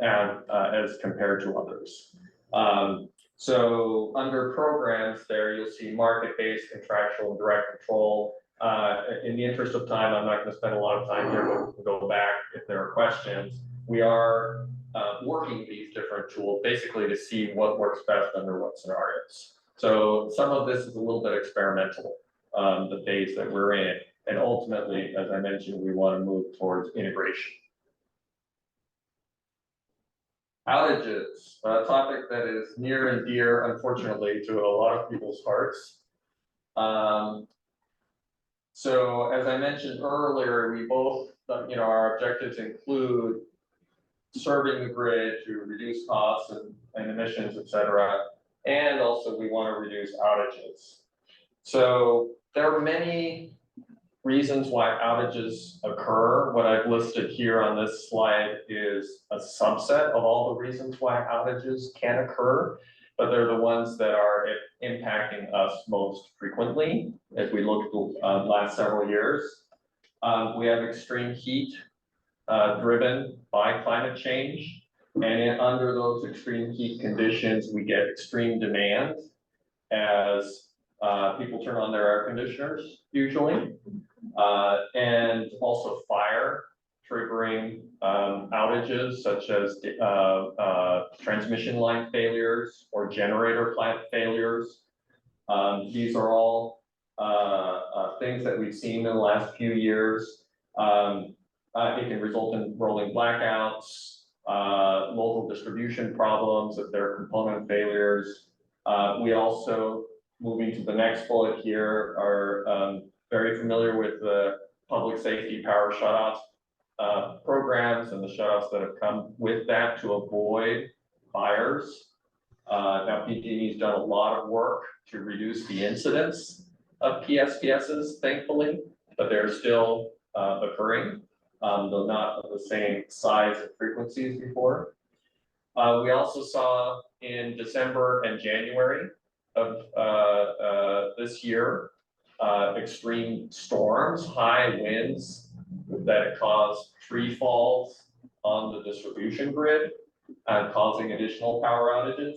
as compared to others. So under programs there, you'll see market-based, contractual, and direct control. In the interest of time, I'm not going to spend a lot of time here, but we'll go back if there are questions. We are working these different tools basically to see what works best under what scenarios. So some of this is a little bit experimental, the phase that we're in. And ultimately, as I mentioned, we want to move towards integration. Outages, a topic that is near and dear, unfortunately, to a lot of people's hearts. So as I mentioned earlier, we both, our objectives include serving the grid to reduce costs and emissions, et cetera. And also we want to reduce outages. So there are many reasons why outages occur. What I've listed here on this slide is a subset of all the reasons why outages can occur, but they're the ones that are impacting us most frequently as we look at the last several years. We have extreme heat driven by climate change, and under those extreme heat conditions, we get extreme demand as people turn on their air conditioners usually. And also fire triggering outages such as transmission line failures or generator plant failures. These are all things that we've seen in the last few years. It can result in rolling blackouts, local distribution problems if there are component failures. We also, moving to the next bullet here, are very familiar with the public safety power shutoffs programs and the shutoffs that have come with that to avoid fires. Now PG&E's done a lot of work to reduce the incidence of PSPSs, thankfully, but they're still occurring, though not of the same size and frequency as before. We also saw in December and January of this year, extreme storms, high winds that caused tree falls on the distribution grid, causing additional power outages.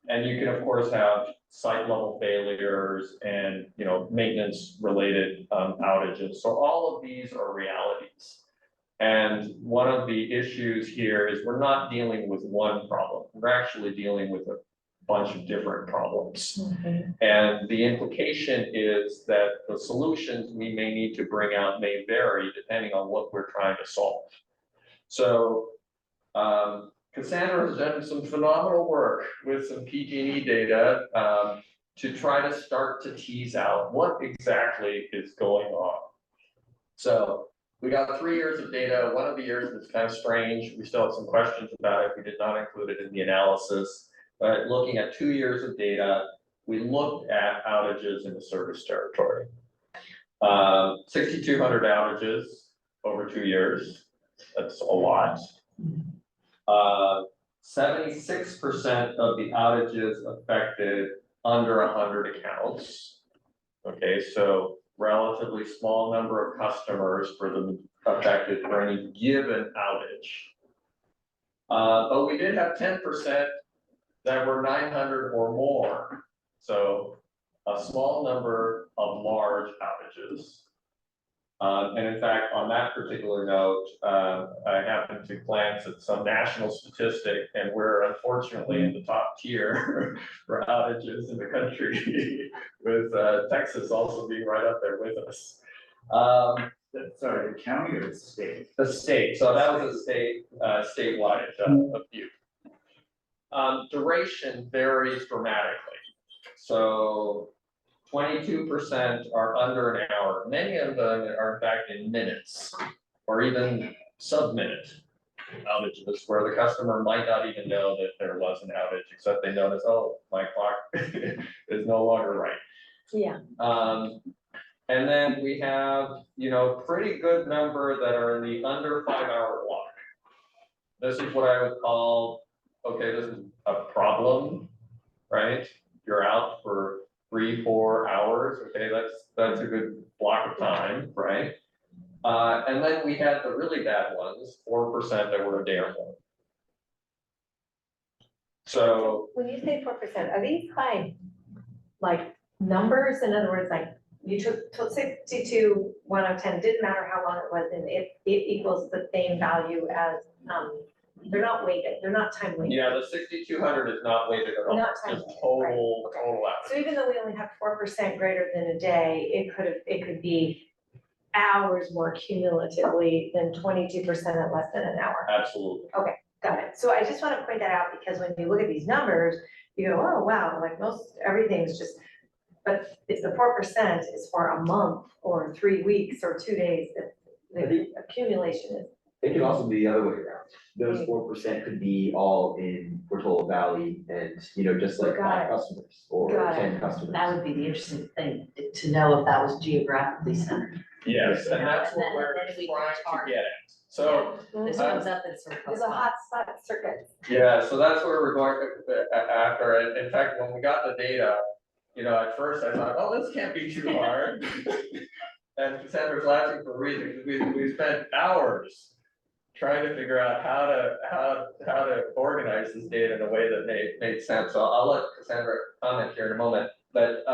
And you can, of course, have site level failures and, you know, maintenance related outages. So all of these are realities. And one of the issues here is we're not dealing with one problem. We're actually dealing with a bunch of different problems. And the implication is that the solutions we may need to bring out may vary depending on what we're trying to solve. So Cassandra has done some phenomenal work with some PG&E data to try to start to tease out what exactly is going on. So we got 3 years of data. One of the years was kind of strange. We still have some questions about it. We did not include it in the analysis. But looking at 2 years of data, we looked at outages in the service territory. 6,200 outages over 2 years. That's a lot. 76% of the outages affected under 100 accounts. Okay, so relatively small number of customers for the affected for any given outage. But we did have 10% that were 900 or more. So a small number of large outages. And in fact, on that particular note, I happened to glance at some national statistic, and we're unfortunately in the top tier for outages in the country, with Texas also being right up there with us. Sorry, the county or the state? The state, so that was a statewide view. Duration varies dramatically. So 22% are under an hour. Many of them are in fact in minutes or even sub-minute outages where the customer might not even know that there was an outage, except they notice, oh, my clock is no longer right. Yeah. And then we have, you know, pretty good number that are in the under 5 hour block. This is what I would call, okay, this is a problem, right? You're out for 3-4 hours, okay, that's a good block of time, right? And then we had the really bad ones, 4% that were a day or more. So When you say 4%, are these like numbers? In other words, like you took 62, 1 of 10, didn't matter how long it was, and it equals the same value as, they're not weighted, they're not time weighted. yeah, the 6,200 is not weighted at all, Not it's time just weighted, total, right, total outage. So even though we only have 4% greater than a day, it could be hours more cumulatively than 22% at less than an hour. Absolutely. Got it. So I just want to point that out because when you look at these numbers, you go, oh, wow, like everything's just, but if the 4% is for a month or 3 weeks or 2 days, the accumulation is. It can also be the other way around. Those 4% could be all in Portola Valley and, you know, just like Got 5 customers or Got 10 customers. That would be the interesting thing, to know if that was geographically centered. Yes, and Yeah, that's and what then- we're and then we can trying to target. get at. So, This comes up in sort There's of a hot spot circuit. yeah, so that's where we're going after. And in fact, when we got the data, you know, at first I thought, oh, this can't be too hard. And Cassandra's laughing for a reason, because we spent hours trying to figure out how to organize this data in a way that made sense. So I'll let Cassandra comment here in a moment. But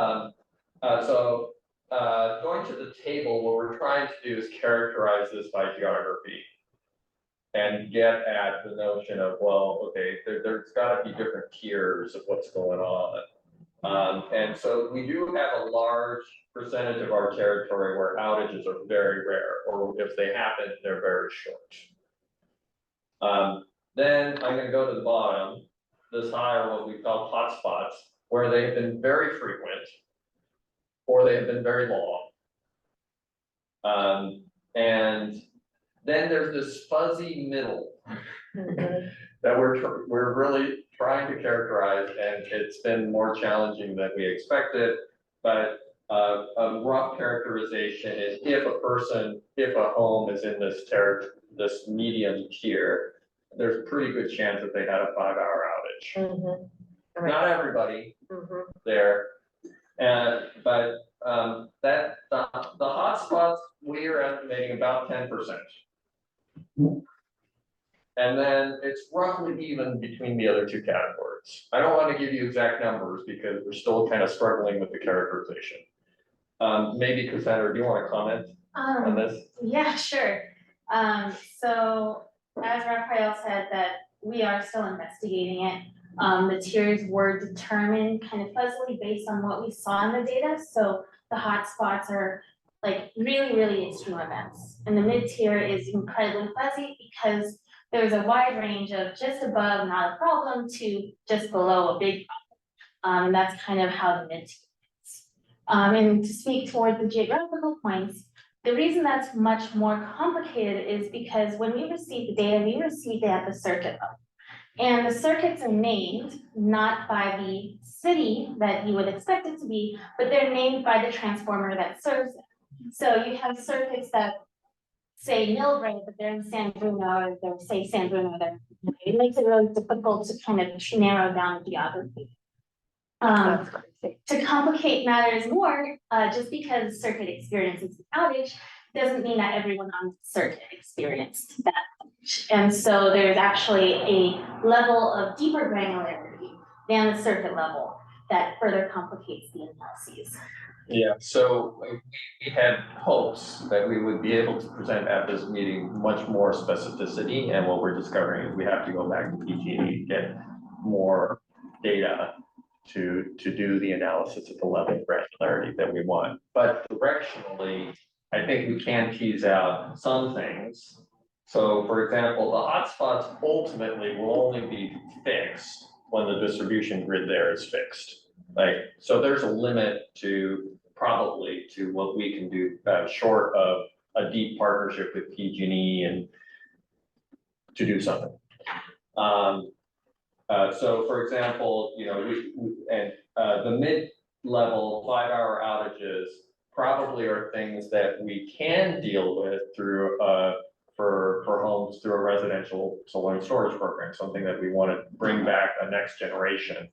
going to the table, what we're trying to do is characterize this by geography and get at the notion of, well, okay, there's got to be different tiers of what's going on. And so we do have a large percentage of our territory where outages are very rare, or if they happen, they're very short. Then I'm going to go to the bottom. This high are what we call hotspots, where they have been very frequent, or they have been very long. And then there's this fuzzy middle Mhm. that we're really trying to characterize, and it's been more challenging than we expected. But a rough characterization is if a home is in this medium tier, there's a pretty good chance that they had a 5-hour outage. Mhm. Right. Not everybody Mhm. there. But the hotspots, we are estimating about 10%. And then it's roughly even between the other two categories. I don't want to give you exact numbers because we're still kind of struggling with the characterization. Maybe Cassandra, do you want to comment on this? Yeah, sure. So as Raphael said, that we are still investigating it. The tiers were determined kind of fuzzily based on what we saw in the data. So the hotspots are like really, really extreme events. And the mid-tier is incredibly fuzzy because there's a wide range of just above, not a problem, to just below a big problem. And that's kind of how the mid-tier is. And to speak toward the geographical points, the reason that's much more complicated is because when we receive the data, we receive it at the circuit level. And the circuits are named not by the city that you would expect it to be, but they're named by the transformer that serves it. So you have circuits that say Millbrae, but they're in San Bruno, or they say San Bruno there. It makes it really difficult to kind of narrow down the geography. That's crazy. To complicate matters more, just because circuit experiences an outage doesn't mean that everyone on the circuit experienced that outage. And so there's actually a level of deeper granularity than the circuit level that further complicates the analyses. Yeah, so we had hopes that we would be able to present at this meeting much more specificity, and what we're discovering is we have to go back to PG&E to get more data to do the analysis at the level of granularity that we want. But directionally, I think we can tease out some things. So for example, the hotspots ultimately will only be fixed when the distribution grid there is fixed. Like, so there's a limit to probably to what we can do, short of a deep partnership with PG&E and to do something. So for example, you know, the mid-level 5-hour outages probably are things that we can deal with through for homes through a residential solar and storage program, something that we want to bring back a next generation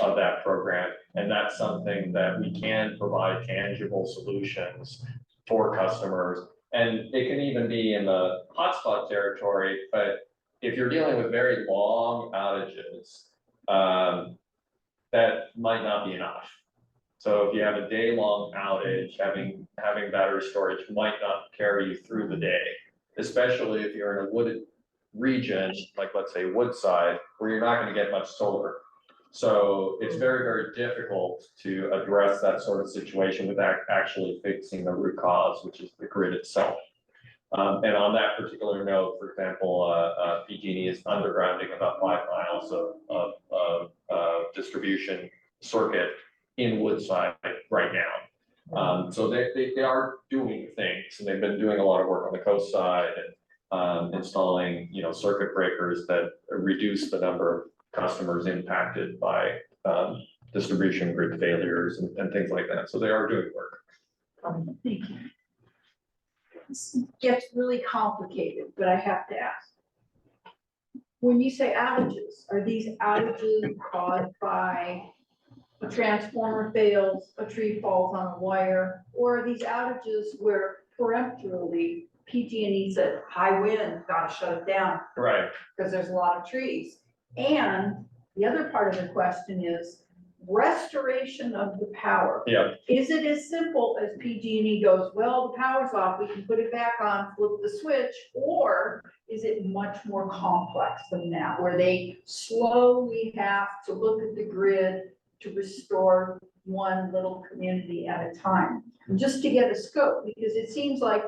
of that program. And that's something that we can provide tangible solutions for customers. And it can even be in the hotspot territory, but if you're dealing with very long outages, that might not be enough. So if you have a day-long outage, having battery storage might not carry you through the day, especially if you're in a wooded region, like let's say Woodside, where you're not going to get much solar. So it's very, very difficult to address that sort of situation without actually fixing the root cause, which is the grid itself. And on that particular note, for example, PG&E is undergrounding about 5 miles of distribution circuit in Woodside right now. So they are doing things, and they've been doing a lot of work on the coast side and installing, you know, circuit breakers that reduce the number of customers impacted by distribution grid failures and things like that. So they are doing work. Thank you. This gets really complicated, but I have to ask. When you say outages, are these outages caused by a transformer fails, a tree falls on a wire, or are these outages where peremptorily PG&E said, high wind, gotta shut it down Right. because there's a lot of trees? And the other part of the question is restoration of the power. Yeah. Is it as simple as PG&E goes, well, the power's off, we can put it back on, flip the switch? Or is it much more complex than that, where they slowly have to look at the grid to restore one little community at a time? Just to get a scope, because it seems like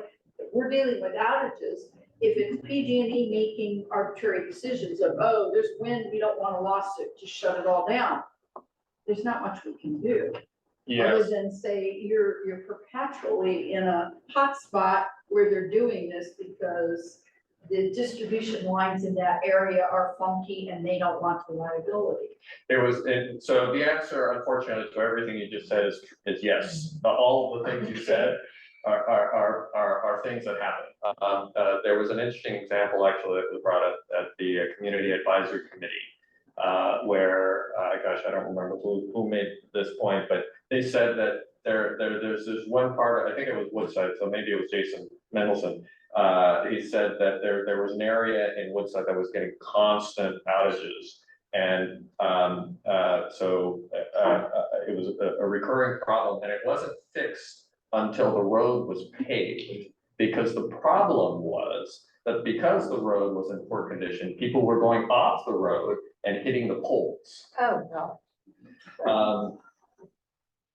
we're dealing with outages. If it's PG&E making arbitrary decisions of, oh, there's wind, we don't want a lawsuit, just shut it all down, there's not much we can do. Other Yes, than say, you're perpetually in a hotspot where they're doing this because the distribution lines in that area are funky and they don't want the liability. so the answer unfortunately to everything you just said is yes. All of the things you said are things that happen. There was an interesting example actually that was brought up at the Community Advisory Committee. Where, gosh, I don't remember who made this point, but they said that there's this one part, I think it was Woodside, so maybe it was Jason Mendelson. He said that there was an area in Woodside that was getting constant outages. And so it was a recurring problem, and it wasn't fixed until the road was paved. Because the problem was that because the road was in poor condition, people were going off the road and hitting the poles. Oh, no.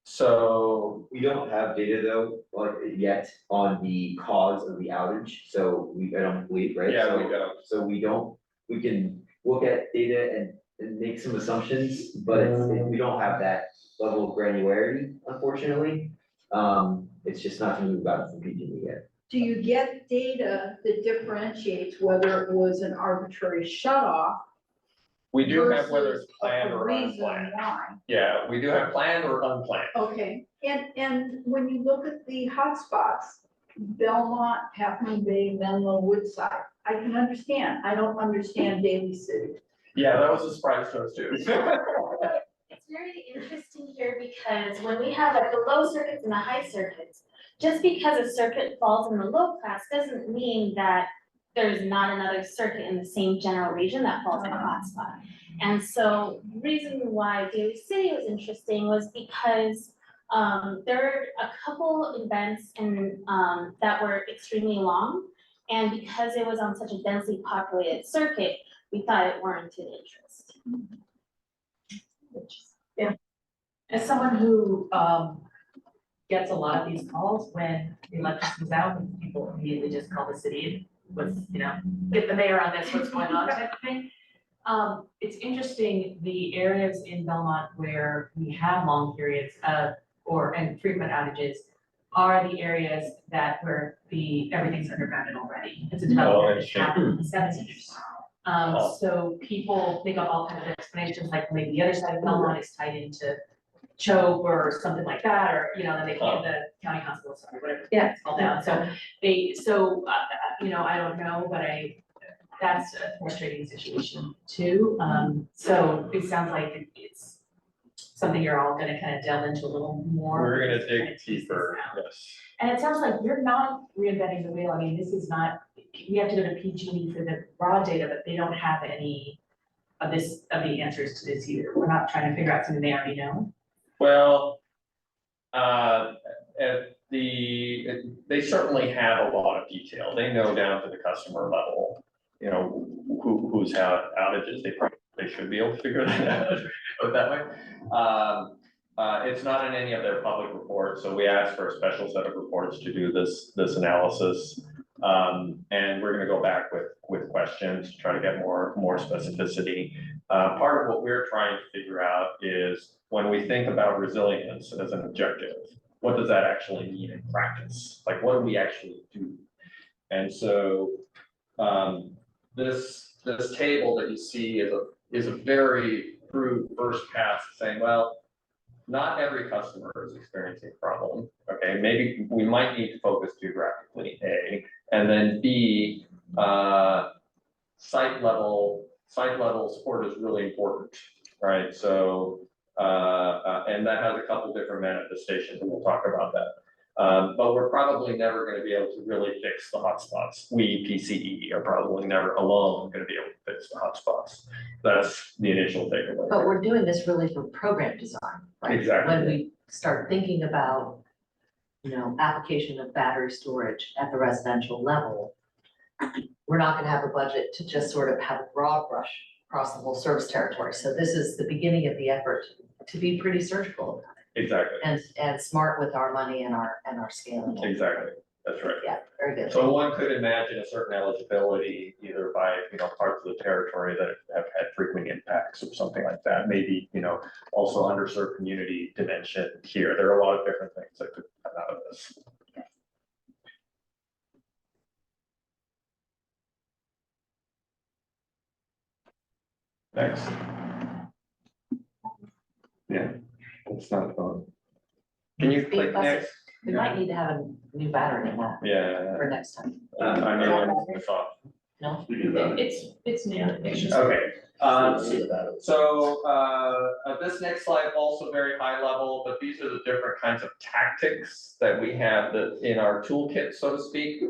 So, We don't have data though, like yet on the cause of the outage, so I don't believe, right? yeah, So- we don't. So we can look at data and make some assumptions, but we don't have that level of granularity, unfortunately. It's just not something we've gotten from PG&E yet. Do you get data that differentiates whether it was an arbitrary shut off? We do have whether versus it's planned a or reason unplanned. why? Yeah, we do have planned or unplanned. Okay, and when you look at the hotspots, Belmont, Half Moon Bay, Menlo, Woodside, I can understand, I don't understand Daly City. Yeah, that was a surprise to us too. It's very interesting here because when we have like the low circuits and the high circuits, just because a circuit falls in the low class doesn't mean that there's not another circuit in the same general region that falls in a hotspot. And so the reason why Daly City was interesting was because there were a couple events that were extremely long. And because it was on such a densely populated circuit, we thought it warranted interest. As someone who gets a lot of these calls when the electricity's out, and people immediately just call the city with, get the mayor on this, what's going on type of thing. It's interesting, the areas in Belmont where we have long periods of, and frequent outages are the areas where everything's undergrounded already. It's a development that happened in the 70s. So people think of all kinds of explanations, like maybe the other side of Belmont is tied into Choke or something like that, or, then they call the county hospital, or whatever. Yeah. It's called down, so I don't know, but that's a frustrating situation too. So it sounds like it's something you're all gonna kind of delve into a little more. We're gonna to kind dig of tease this deeper, out. yes. And it sounds like you're not reinventing the wheel. I mean, this is not, we have to go to PG&E for the raw data, but they don't have any of the answers to this either. We're not trying to figure out something they already know. Well, they certainly have a lot of detail. They know down to the customer level, who's had outages. They should be able to figure that out, put it that way. It's not in any of their public reports, so we asked for a special set of reports to do this analysis. And we're gonna go back with questions to try to get more specificity. Part of what we're trying to figure out is when we think about resilience as an objective, what does that actually mean in practice? Like, what do we actually do? And so, this table that you see is a very crude first pass saying, well, not every customer is experiencing a problem. Okay, maybe we might need to focus geographically, A, and then B, site level support is really important, right? So, and that has a couple different manifestations, and we'll talk about that. But we're probably never going to be able to really fix the hotspots. We, PCE, are probably never alone going to be able to fix the hotspots. That's the initial takeaway. But we're doing this really for program design, right? Exactly. When we start thinking about, application of battery storage at the residential level, we're not gonna have a budget to just sort of have a broad brush across the whole service territory. So this is the beginning of the effort to be pretty surgical about it Exactly. and smart with our money and our scaling. Exactly. That's right. Yeah, very good. So one could imagine a certain eligibility either by, parts of the territory that have had frequent impacts or something like that. Maybe, also underserved community dimension here. There are a lot of different things that could come out of this. Next. Yeah, it's not fun. Can you click next? We might need to have a new battery in that Yeah. for next time. I mean, it's off. No? It's new. It's just. Okay, this next slide also very high level, but these are the different kinds of tactics that we have that in our toolkit, so to speak.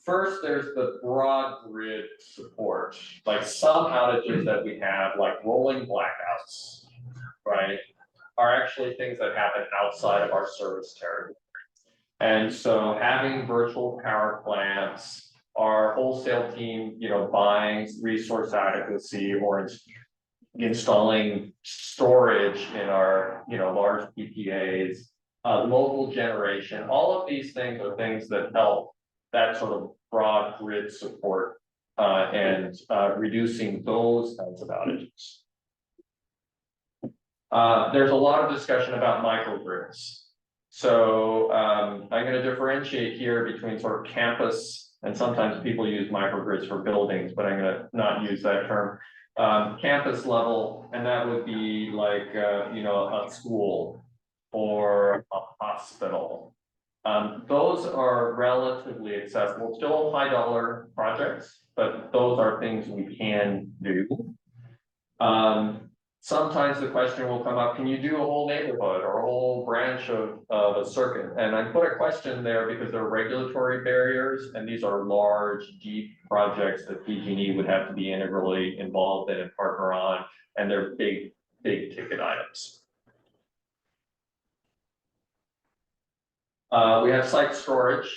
First, there's the broad grid support, like some outages that we have, like rolling blackouts, right? Are actually things that happen outside of our service territory. And so having virtual power plants, our wholesale team, buying resource adequacy or installing storage in our, large PPAs, local generation, all of these things are things that help that sort of broad grid support and reducing those kinds of outages. There's a lot of discussion about microgrids. So I'm going to differentiate here between sort of campus, and sometimes people use microgrids for buildings, but I'm going to not use that term. Campus level, and that would be like, a school or a hospital. Those are relatively accessible, still high dollar projects, but those are things we can do. Sometimes the question will come up, can you do a whole neighborhood or a whole branch of a circuit? And I put a question there because there are regulatory barriers, and these are large, deep projects that PG&E would have to be integrally involved in and partner on, and they're big ticket items. We have site storage,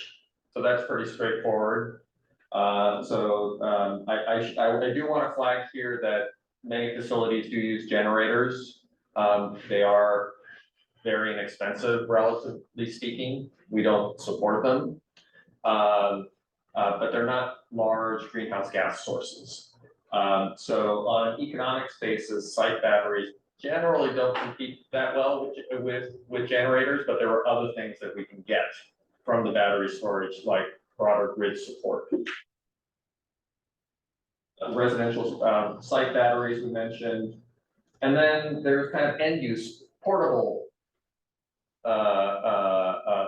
so that's pretty straightforward. I do want to flag here that many facilities do use generators. They are very inexpensive, relatively speaking. We don't support them. But they're not large greenhouse gas sources. So on an economics basis, site batteries generally don't compete that well with generators, but there are other things that we can get from the battery storage, like broader grid support. Residential site batteries we mentioned, and then there's kind of end use portable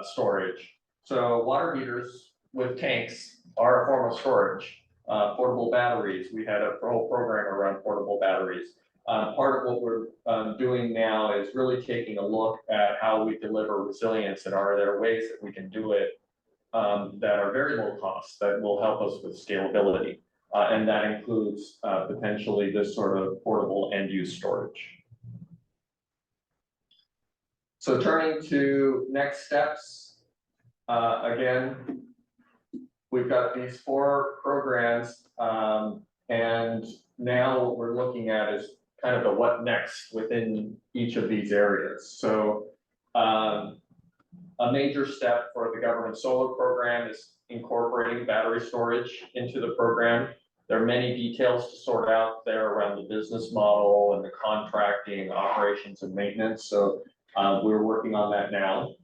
storage. So water heaters with tanks are a form of storage. Portable batteries, we had a whole program around portable batteries. Part of what we're doing now is really taking a look at how we deliver resilience, and are there ways that we can do it that are very low cost that will help us with scalability. And that includes potentially this sort of portable end use storage. So turning to next steps, again, we've got these 4 programs, and now what we're looking at is kind of the what next within each of these areas. So a major step for the government solar program is incorporating battery storage into the program. There are many details to sort out there around the business model and the contracting, operations, and maintenance. So we're working on that now.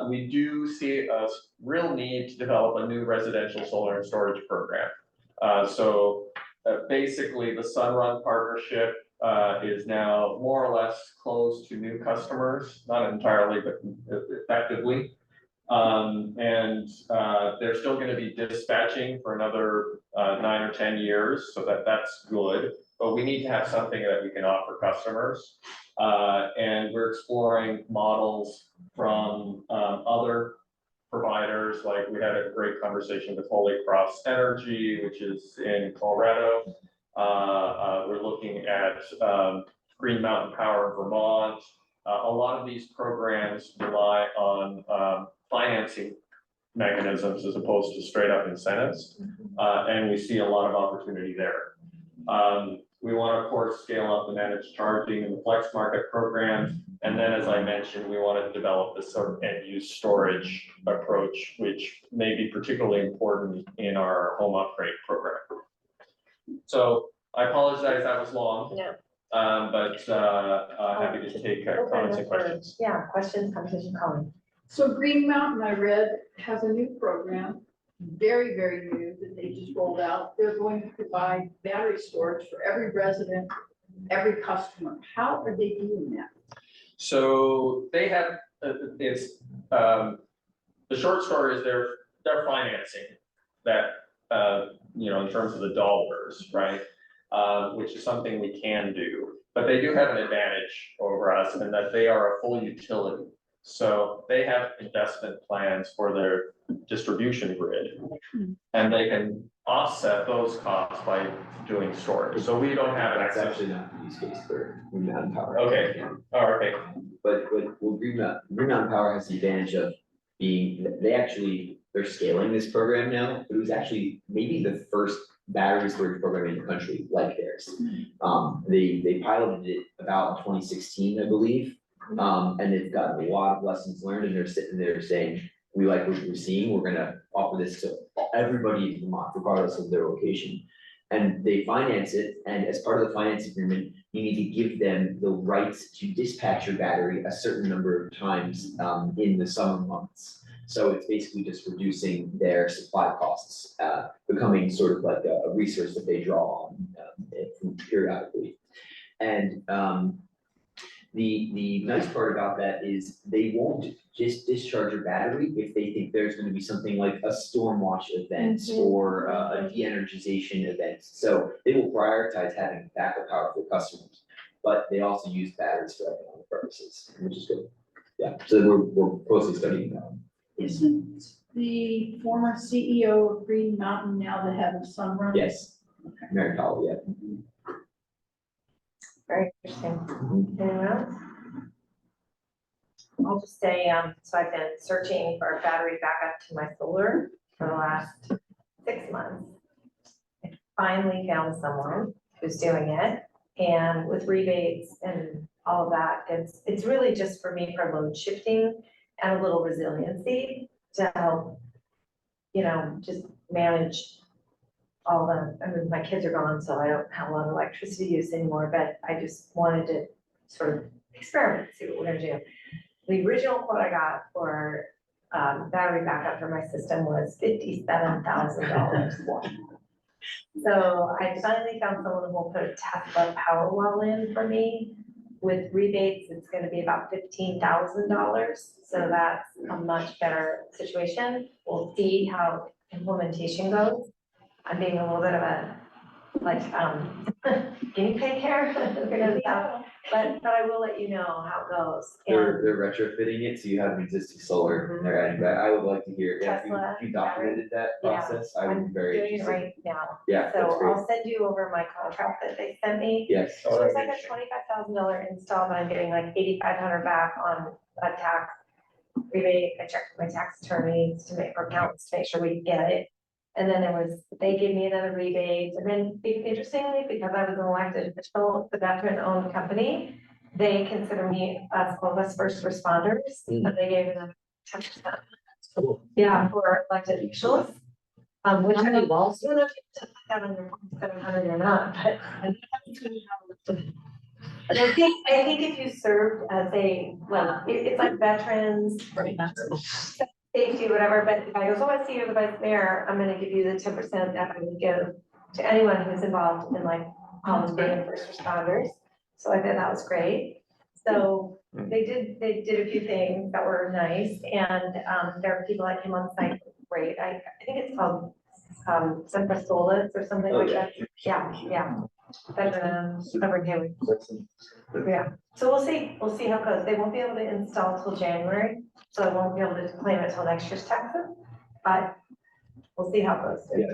We do see a real need to develop a new residential solar and storage program. Basically, the Sunrun partnership is now more or less closed to new customers, not entirely, but effectively. They're still going to be dispatching for another 9 or 10 years, so that's good. But we need to have something that we can offer customers. And we're exploring models from other providers. Like we had a great conversation with Holy Cross Energy, which is in Colorado. We're looking at Green Mountain Power in Vermont. A lot of these programs rely on financing mechanisms as opposed to straight up incentives. And we see a lot of opportunity there. We want to, of course, scale up the managed charging and the flex market programs. And then, as I mentioned, we want to develop this sort of end-use storage approach, which may be particularly important in our home upgrade program. So I apologize, that was long. No. But happy to take comments and questions. Yeah, questions, conversation, comment. So Green Mountain, I read, has a new program, very, very new, that they just rolled out. They're going to provide battery storage for every resident, every customer. How are they doing that? So they have, the short story is they're financing that, in terms of the dollars, right? Which is something we can do, but they do have an advantage over us in that they are a full utility. So they have investment plans for their distribution grid, and they can offset those costs by doing storage. So we don't have That's access. actually not the use case for Green Mountain Power. Okay. Yeah. Oh, okay. But Green Mountain Power has the advantage of being, they're scaling this program now, but it was actually maybe the first battery storage program in the country like theirs. They piloted it about in 2016, I believe. And they've gotten a lot of lessons learned, and they're sitting there saying, we like what we're seeing, we're gonna offer this to everybody in Vermont, regardless of their location. And they finance it, and as part of the finance agreement, you need to give them the rights to dispatch your battery a certain number of times in the summer months. So it's basically just reducing their supply costs, becoming sort of like a resource that they draw on periodically. And the nice part about that is they won't just discharge your battery if they think there's gonna be something like a storm watch event or a de-energization event. So they will prioritize having backup power for customers, but they also use batteries for economic purposes, which is good. Yeah, so we're closely studying that. Isn't the former CEO of Green Mountain now the head of Sunrun? Yes, Mary Powell, yeah. Very interesting. Anyone else? I'll just say, so I've been searching for a battery backup to my solar for the last 6 months. I finally found someone who's doing it, and with rebates and all of that, it's really just for me for load shifting and a little resiliency to help, just manage all my kids are gone, so I don't have a lot of electricity use anymore, but I just wanted to sort of experiment, see what we're gonna do. The original quote I got for battery backup for my system was $57,000. So I finally found someone who will put a Tesla Powerwall in for me. With rebates, it's gonna be about $15,000, so that's a much better situation. We'll see how implementation goes. I'm being a little bit of a, guinea pig here, but I will let you know how it goes. They're retrofitting it, so you have an existing solar, and they're adding that. I would like to hear, Tesla, if you documented that yeah, process, I would I'm be very doing it interested. right now, Yeah, that's so great. I'll send you over my contract that they sent me. Yes. So it's like a $25,000 install, but I'm getting like $8,500 back on a tax rebate. I checked with my tax attorneys to make, for accountants to make sure we get it. And then they gave me another rebate, and then interestingly, because I was an elected official, the veteran-owned company, they consider me as all of us first responders, so they gave another 10%. Yeah, for elected officials. Which I don't know if you took that on your 700 or not, but. And I think if you served as it's like veterans. Safety, whatever, but if I go, I see you're the vice mayor, I'm gonna give you the 10% that I would give to anyone who's involved in Collins Bay and first responders. So I thought that was great. So they did a few things that were nice, and there are people that came on site, great. I think it's called Sempre Solis or something like that. Yeah. Veterans, yeah, so we'll see how it goes. They won't be able to install till January, so I won't be able to claim it till next year's taxes, but we'll see how it goes. Yeah,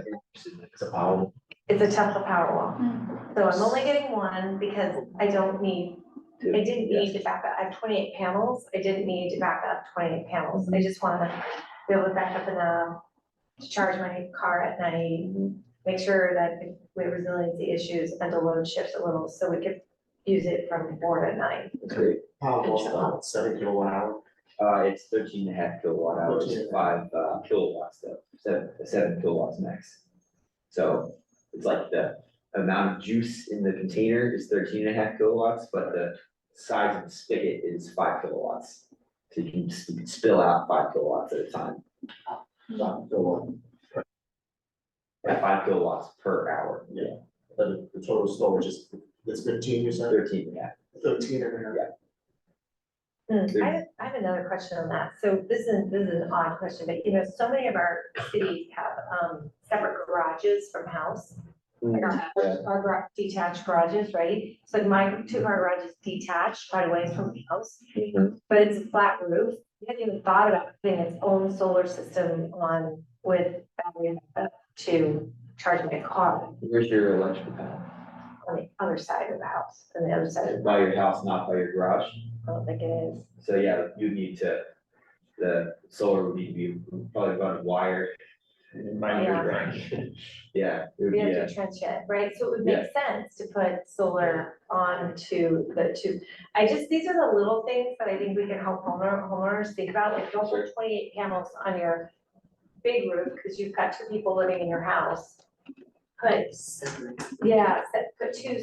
it's a power. It's a Tesla Powerwall, so I'm only getting one because I didn't need to back up. I have 28 panels. I didn't need to back up 28 panels. I just want to be able to back up enough to charge my car at night, make sure that if we have resiliency issues and the load shifts a little, so we could use it from 4 to 9. That's great. How was that, 7 kilowatt hour? It's 13.5 kilowatt hours, 13.5. 5 kilowatts though, 7 kilowatts max. So it's like the amount of juice in the container is 13.5 kilowatts, but the size of the spigot is 5 kilowatts. So you can spill out 5 kilowatts at a time, 5 kilowatt, at 5 kilowatts per hour, but the total storage is, it's 15, you said? 13.5. 13 and a half. I have another question on that. So this is an odd question, but you know, so many of our cities have separate garages from house. Like our detached garages, right? So like my 2-car garage is detached quite a ways from the house, but it's a flat roof. We hadn't even thought about putting its own solar system on with battery backup to charge my car Where's your electrical panel? on the other side of the house, on the other side of the, By your house, not by your garage? I don't think it is. So yeah, you need to, the solar would need to be probably run wire. Might be Yeah. right. Yeah, it would We be have a, to trench it, right? So it would make sense to put solar onto the two. These are the little things that I think we can help homeowners think about, like don't put 28 panels on your big roof, because you've got 2 people living in your house. Put 2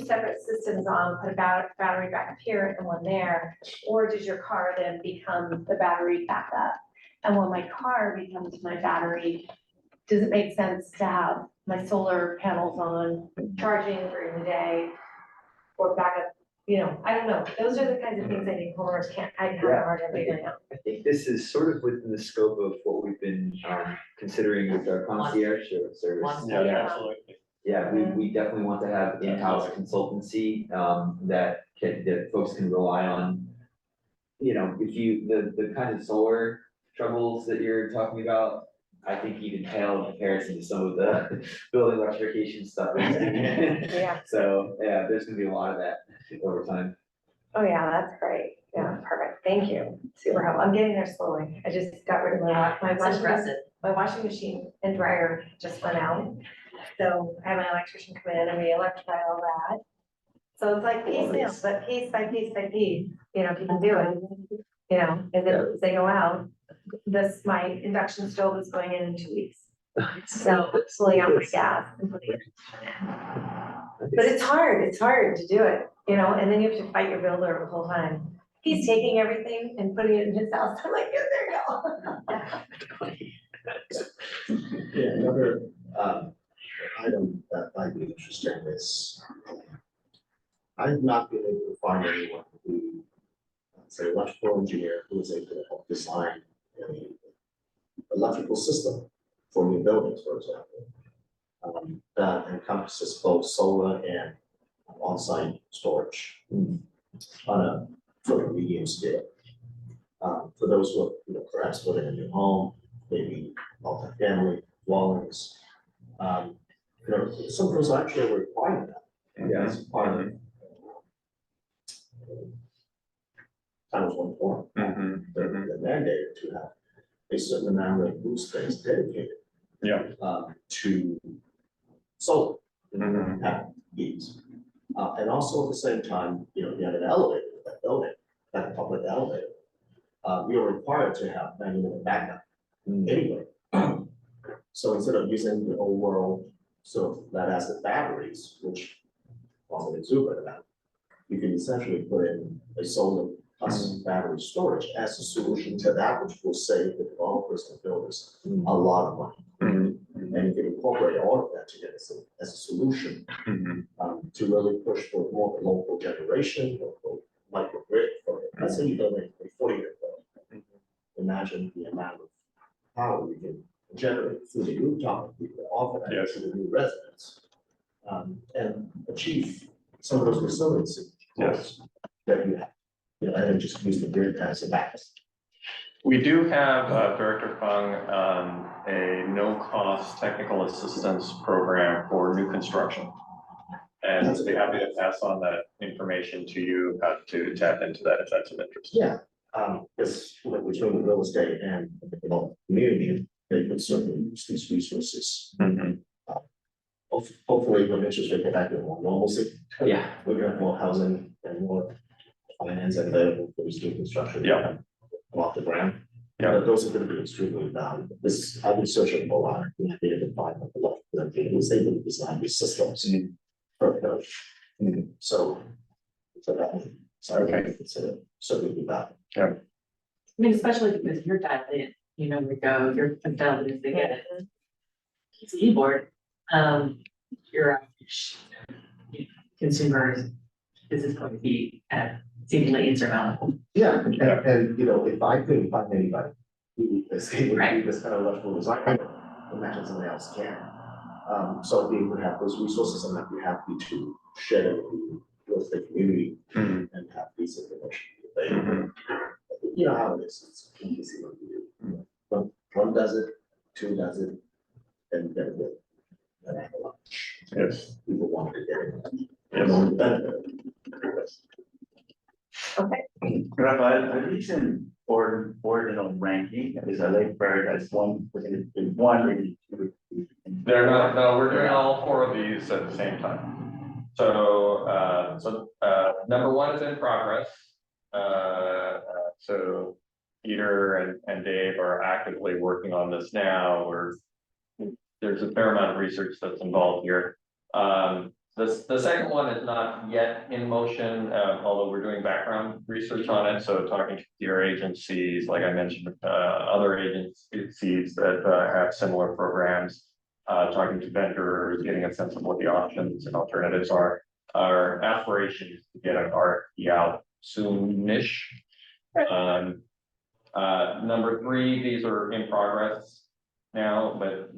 separate systems on, put a battery backup here and one there, or does your car then become the battery backup? And when my car becomes my battery, does it make sense to have my solar panels on, charging during the day? Or backup, you know, I don't know, those are the kinds of things I think homeowners I have a hard time figuring out. I think this is sort of within the scope of what we've been considering with our concierge service. Yeah, absolutely. Yeah, we definitely want to have in-house consultancy, that folks can rely on. You know, if the kind of solar troubles that you're talking about, I think even pale in comparison to some of the building electrification stuff. Yeah. So, yeah, there's gonna be a lot of that over time. Oh, yeah, that's great. Yeah, perfect. Thank you. Super helpful. I'm getting there slowly. I just got rid of my washing machine and dryer just went out. So I have my electrician come in and re-electrify all that. So it's like piecemeal, but piece by piece by piece, you know, if you can do it, you know, and then as they go out, my induction stove is going in 2 weeks. So pulling out my gas and putting it in. But it's hard to do it, you know, and then you have to fight your builder the whole time. He's taking everything and putting it in his house. I'm like, yeah, there you go. Yeah, another item that might be interesting is, I've not been able to find anyone who, say, electrical engineer who is able to help design an electrical system for new buildings, for example, that encompasses both solar and on-site storage on a sort of medium scale. For those who are, you know, perhaps living in a new home, maybe multifamily dwellings, you know, some of those actually require that. Yeah. As part of Title 24. They're mandated to have a certain amount of roof space dedicated. Yeah. To solar. Have these. And also at the same time, you know, you have an elevator in that building, that public elevator. You're required to have manual backup anyway. So instead of using the old world sort of lead acid batteries, which also exuberant about, you can essentially put in a solar plus battery storage as a solution to that, which will save the developers and builders a lot of money. And you can incorporate all of that together as a solution to really push for more local generation, local microgrid. Let's say you build a 40-year building. Imagine the amount of power you can generate through the rooftop, you can offer that to the new residents. And achieve some of those resiliency goals that you have. You know, and then just use the grid as a backup. We do have, Director Fung, a no-cost technical assistance program for new construction. And I'd be happy to pass on that information to you, how to tap into that if that's of interest. Yeah, because between the real estate and the community, they could certainly use these resources. hopefully when interest rate get back to more normalcy, Yeah. we're gonna have more housing and more finance and available for new construction. Yeah. Come off the ground. Yeah. But those are gonna be extremely, this, I've been searching for a while, we have to find a lot, but they will design these systems. For those. So that, sorry, I consider, so we do that. I mean, especially because you're dialed in, you know, we go, you're dialed in, they get it. Keyboard, your average consumer is this going to be at seemingly insurmountable. Yeah, and you know, if I couldn't find anybody who is able to do Right. this kind of electrical design, I don't imagine somebody else can. So we would have those resources and I'd be happy to share it with the community Mhm. and have these information available. You know how it is, it's easy what you do. One does it, two does it, and then the, and I know Yes. people want to get it. Yes. And the benefit. Rafael, are these in ordinal ranking? Is a lake bird as one, one, two? They're not, no, we're doing all four of these at the same time. So, number one is in progress. So Peter and Dave are actively working on this now, there's a fair amount of research that's involved here. The second one is not yet in motion, although we're doing background research on it, so talking to your agencies, like I mentioned, other agencies that have similar programs. Talking to vendors, getting a sense of what the options and alternatives are. Our aspiration is to get an RFP out soonish. Number three, these are in progress now, but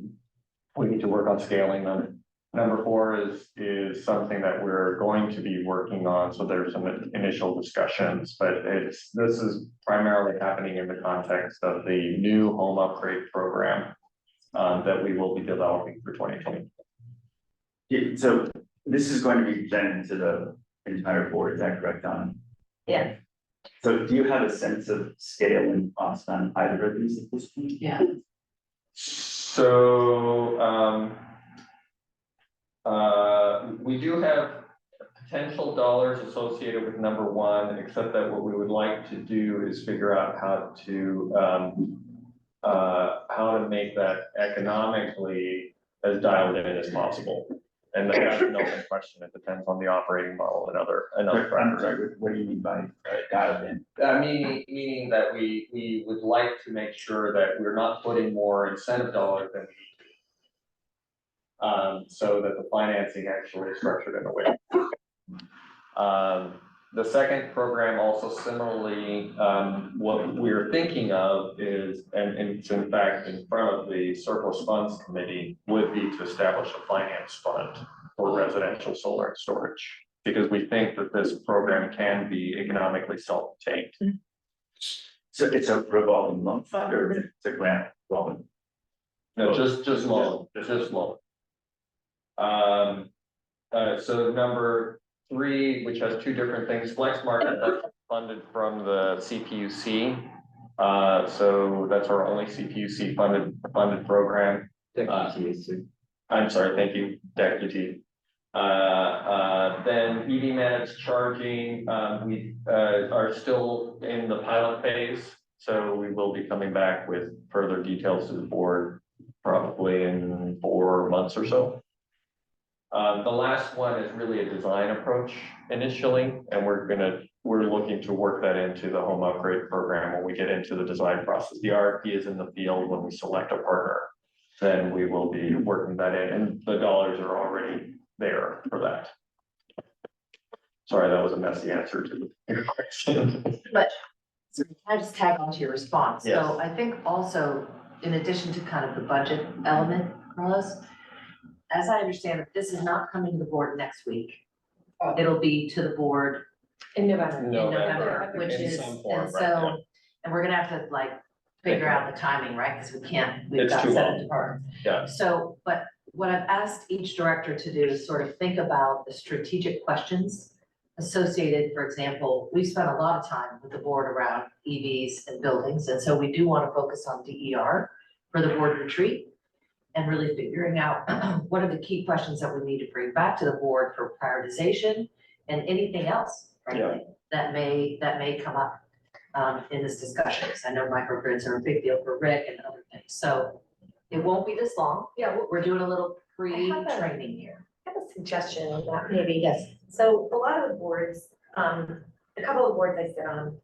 we need to work on scaling them. Number four is something that we're going to be working on, so there's some initial discussions, but this is primarily happening in the context of the new home upgrade program. That we will be developing for 2020. Yeah, so this is going to be presented to the entire board, is that correct, Donna? Yeah. So do you have a sense of scale and cost on either of these at this point? Yeah. So, we do have potential dollars associated with number one, except that what we would like to do is figure out how to make that economically as dialed in as possible. And that's an open question. It depends on the operating model and other I'm factors. sorry, what do you mean by dialed in? Meaning that we would like to make sure that we're not putting more incentive dollars than we need to. So that the financing actually is structured in a way. The second program also similarly, what we're thinking of is, and it's in fact in front of the surplus funds committee, would be to establish a finance fund for residential solar and storage. Because we think that this program can be economically self-contained. So it's a revolving loan fund or it's a grant revolving? No, just loan, just loan. So number three, which has two different things, Flex Market that's funded from the CPUC. So that's our only CPUC funded program. I'm sorry, thank you, DECUT. Then EV managed charging, we are still in the pilot phase. So we will be coming back with further details to the board probably in 4 months or so. The last one is really a design approach initially, and we're looking to work that into the home upgrade program when we get into the design process. The RFP is in the field when we select a partner, then we will be working that in, and the dollars are already there for that. Sorry, that was a messy answer to your question. But so can I just tag on to your response? Yes. So I think also, in addition to kind of the budget element, Carlos, as I understand it, this is not coming to the board next week. It'll be to the board In November. in November, which in is, some form, and right, yeah. so, and we're gonna have to like figure out the timing, right? Because we've It's got too 7 long. departments. Yeah. So, but what I've asked each director to do is sort of think about the strategic questions associated, for example, we've spent a lot of time with the board around EVs and buildings, and so we do want to focus on DER for the board retreat. and really figuring out what are the key questions that we need to bring back to the board for prioritization and anything else, frankly, that may come up in this discussion. 'Cause I know microgrids are a big deal for Rick and other things, so it won't be this long. Yeah, We're doing a little have a- pre-training here. I have a suggestion on that, maybe. Yes. So a lot of the boards, a couple of boards I sit on,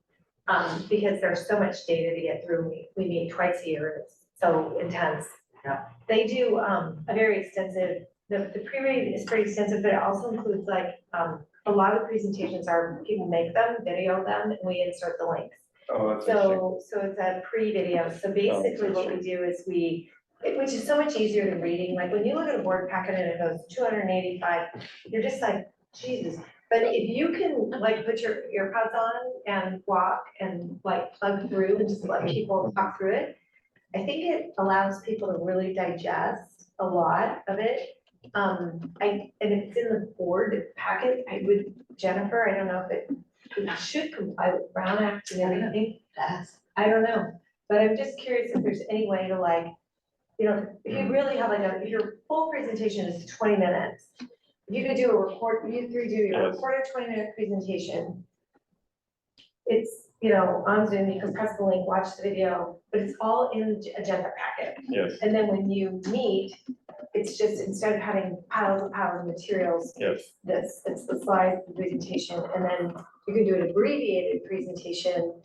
because there's so much data to get through, we meet twice a year, it's so intense. Yeah. They do, a very extensive, the pre-read is pretty extensive, but it also includes like, a lot of the presentations are, people make them, video them, and we insert the links. Oh, that's interesting. So it's a pre-video, so basically what we do is which is so much easier than reading, like when you look at a board packet and it goes 285, you're just like, Jesus. But if you can like put your earpods on and walk and like plug through and just let people talk through it, I think it allows people to really digest a lot of it. And it's in the board packet, Jennifer, I don't know if it should comply with Brown Act and everything. I don't know, but I'm just curious if there's any way to like, you know, if you really have like if your full presentation is 20 minutes, you could do a record, you three do your Yes. recorded 20-minute presentation. It's, you know, on Zoom, you can press the link, watch the video, but it's all in the agenda packet. Yes, And then when you meet, it's just, instead of having piles of materials, yes. it's the slides, the presentation, and then you can do an abbreviated presentation.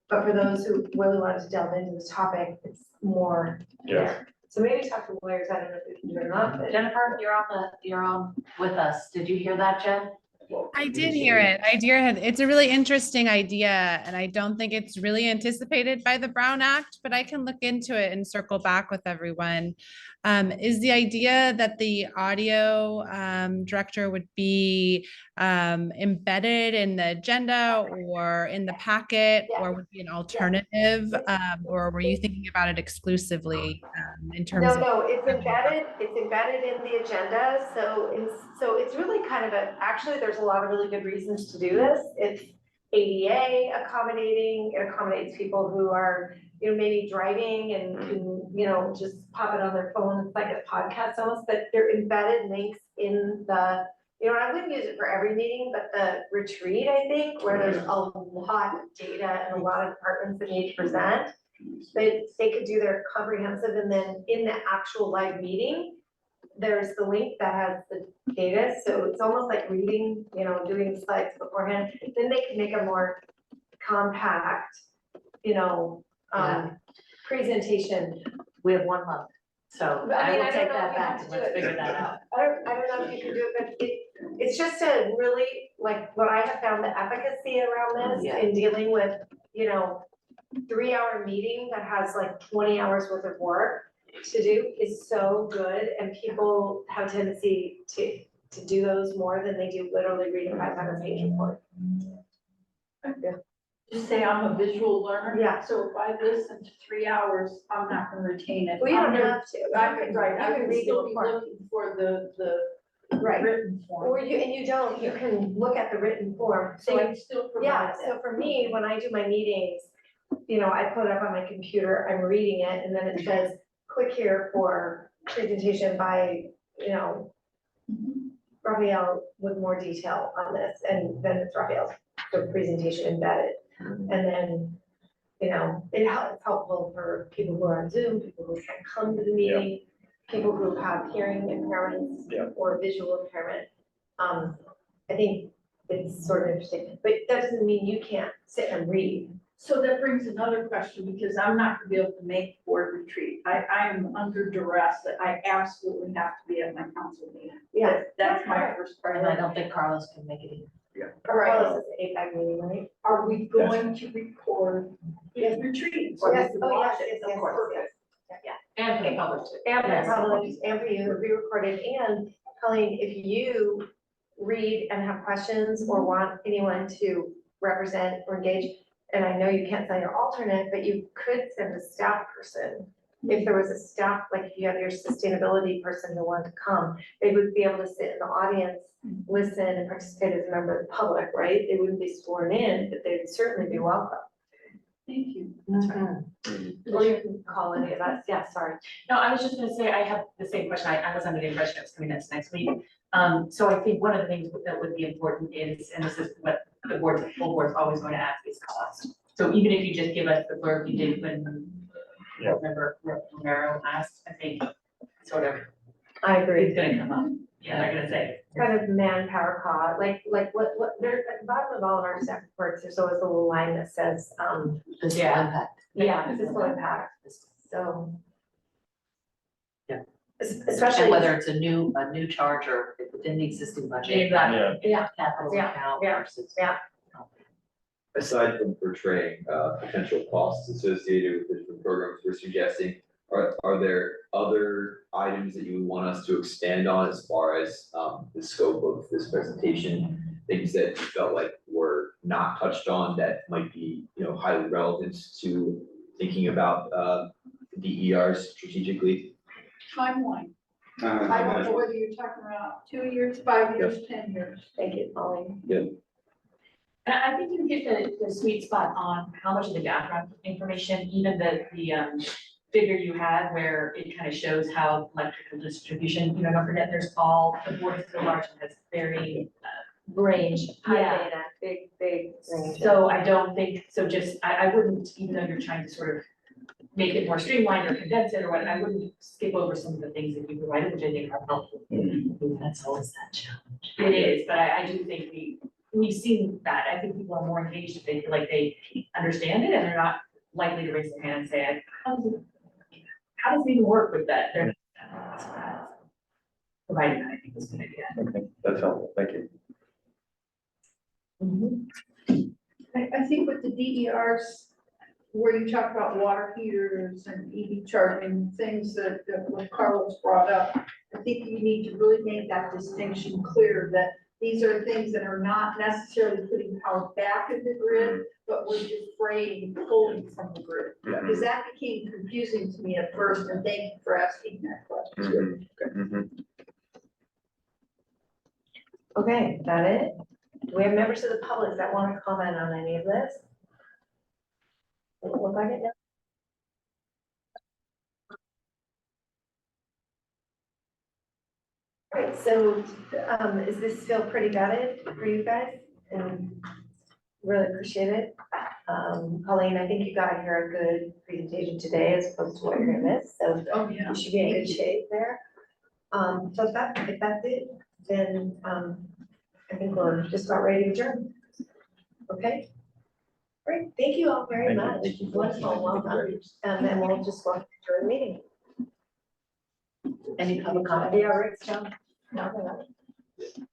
But for those who really want to delve into this topic, it's more. Yes. So maybe talk to lawyers, I don't know if we can do it or not, but. Jennifer, you're on with us. Did you hear that, Jen? I did hear it. It's a really interesting idea, and I don't think it's really anticipated by the Brown Act, but I can look into it and circle back with everyone. Is the idea that the audio director would be embedded in the agenda or in the packet, or would be an alternative? Or were you thinking about it exclusively in terms of? No, it's embedded in the agenda, so it's really kind of actually, there's a lot of really good reasons to do this. It's ADA accommodating, it accommodates people who are, you know, maybe driving and can, you know, just pop it on their phone, it's like a podcast almost, but they're embedded links in the, you know, I wouldn't use it for every meeting, but the retreat, I think, where there's a lot of data and a lot of departments that need to present, they could do their comprehensive, and then in the actual live meeting, there's the link that has the data, so it's almost like reading, you know, doing slides beforehand, then they can make a more compact, you know, presentation. We have 1 month, so But I I mean, will I don't take know that if you back have and to do let's it. figure that out. I don't know if you can do it, but it's just a really, like, what I have found the efficacy around this Yeah. in dealing with, you know, 3-hour meeting that has like 20 hours worth of work to do is so good, and people have a tendency to do those more than they do literally reading a 500-page report. Just say I'm a visual learner. Yeah. So if I listen to 3 hours, I'm not gonna retain it. Well, you I'm don't gonna- have to. I could, right, I You can could read the still be report. looking for the Right. written form. Or you don't, you can look at the written form. So So I you still Yeah, provide so that. for me, when I do my meetings, you know, I put it up on my computer, I'm reading it, and then it says, click here for presentation by, you know, Raphael with more detail on this, and then it's Raphael's presentation embedded. And then, you know, it's helpful for people who are on Zoom, people who can't come to the meeting, people who have hearing impairments Yeah. or visual impairment. I think it's sort of interesting, but that doesn't mean you can't sit and read. So that brings another question, because I'm not gonna be able to make board retreat. I'm under duress that I absolutely have to be at my council meeting. Yeah. That's my first And I priority. don't think Carlos can make it either. Carlos is the APAC meeting, right? Are we going to record the retreat? So we Yes, can oh, watch yes, it? yes, Of course. yes. And for the public too. And for Yes. public, and for you, it'll be recorded, and Colleen, if you read and have questions or want anyone to represent or engage, and I know you can't send your alternate, but you could send a staff person. If there was a staff, like if you have your sustainability person who wanted to come, they would be able to sit in the audience, listen and participate as a member of the public, right? They wouldn't be sworn in, but they'd certainly be welcome. Thank you. Or you can call any of us, yeah, sorry. No, I was just gonna say, I have the same question, I was under the impression it was coming next week. So I think one of the things that would be important is, and this is what the full board's always going to ask, is cost. So even if you just give us the blurb you did when, remember, Romero asked, I think, sort of, I agree. it's gonna come up, yeah, they're gonna say. Kind of manpower cost, like what, there, at the bottom of all of our staff reports, there's always a little line that says, Yeah. physical impact, so. Yeah. Especially. And whether it's a new charge or within the existing budget. Exactly. Yeah. Capital Yeah, account yeah, versus. yeah. Aside from portraying potential costs associated with the different programs we're suggesting, are there other items that you would want us to expand on as far as the scope of this presentation? Things that you felt like were not touched on that might be, highly relevant to thinking about DERs strategically? Timeline. I don't know whether you're talking about 2 years, 5 years, 10 years. Thank you, Pauline. And I think you hit the sweet spot on how much of the background information, even the figure you had where it kind of shows how electrical distribution, don't forget, there's all, the board is so large and has very, Range, high Yeah. data, big range. so I don't think, so just, I wouldn't, even though you're trying to sort of make it more streamlined or condense it or what, I wouldn't skip over some of the things that you provided, which I think are helpful. That's always that challenge. It is, but I do think we've seen that. I think people are more engaged if they feel like they understand it and they're not likely to raise their hand and say, how does it even work with that? They're providing that, I think is a good idea. Okay, that's helpful, thank you. I think with the DERs, where you talk about water heaters and EV charging, things that what Carlos brought up, I think you need to really make that distinction clear that these are things that are not necessarily putting power back in the grid, but we're defraying, pulling from the grid. Because that became confusing to me at first, and thank you for asking that question. Okay, is that it? Do we have members of the public that want to comment on any of this? Doesn't look like it now. Right, so, is this still pretty gutted for you guys? And really appreciate it. Colleen, I think you got here a good presentation today as opposed to what you're gonna miss, so Oh, yeah. you should be in good shape there. So if that's it, then, I think we're just about ready to adjourn. Okay? Great, thank you all very Thank you. much. Thank you. Wonderful, well done. And we'll just go to the meeting. Any public comment? Yeah, Rick's done. No, they're not.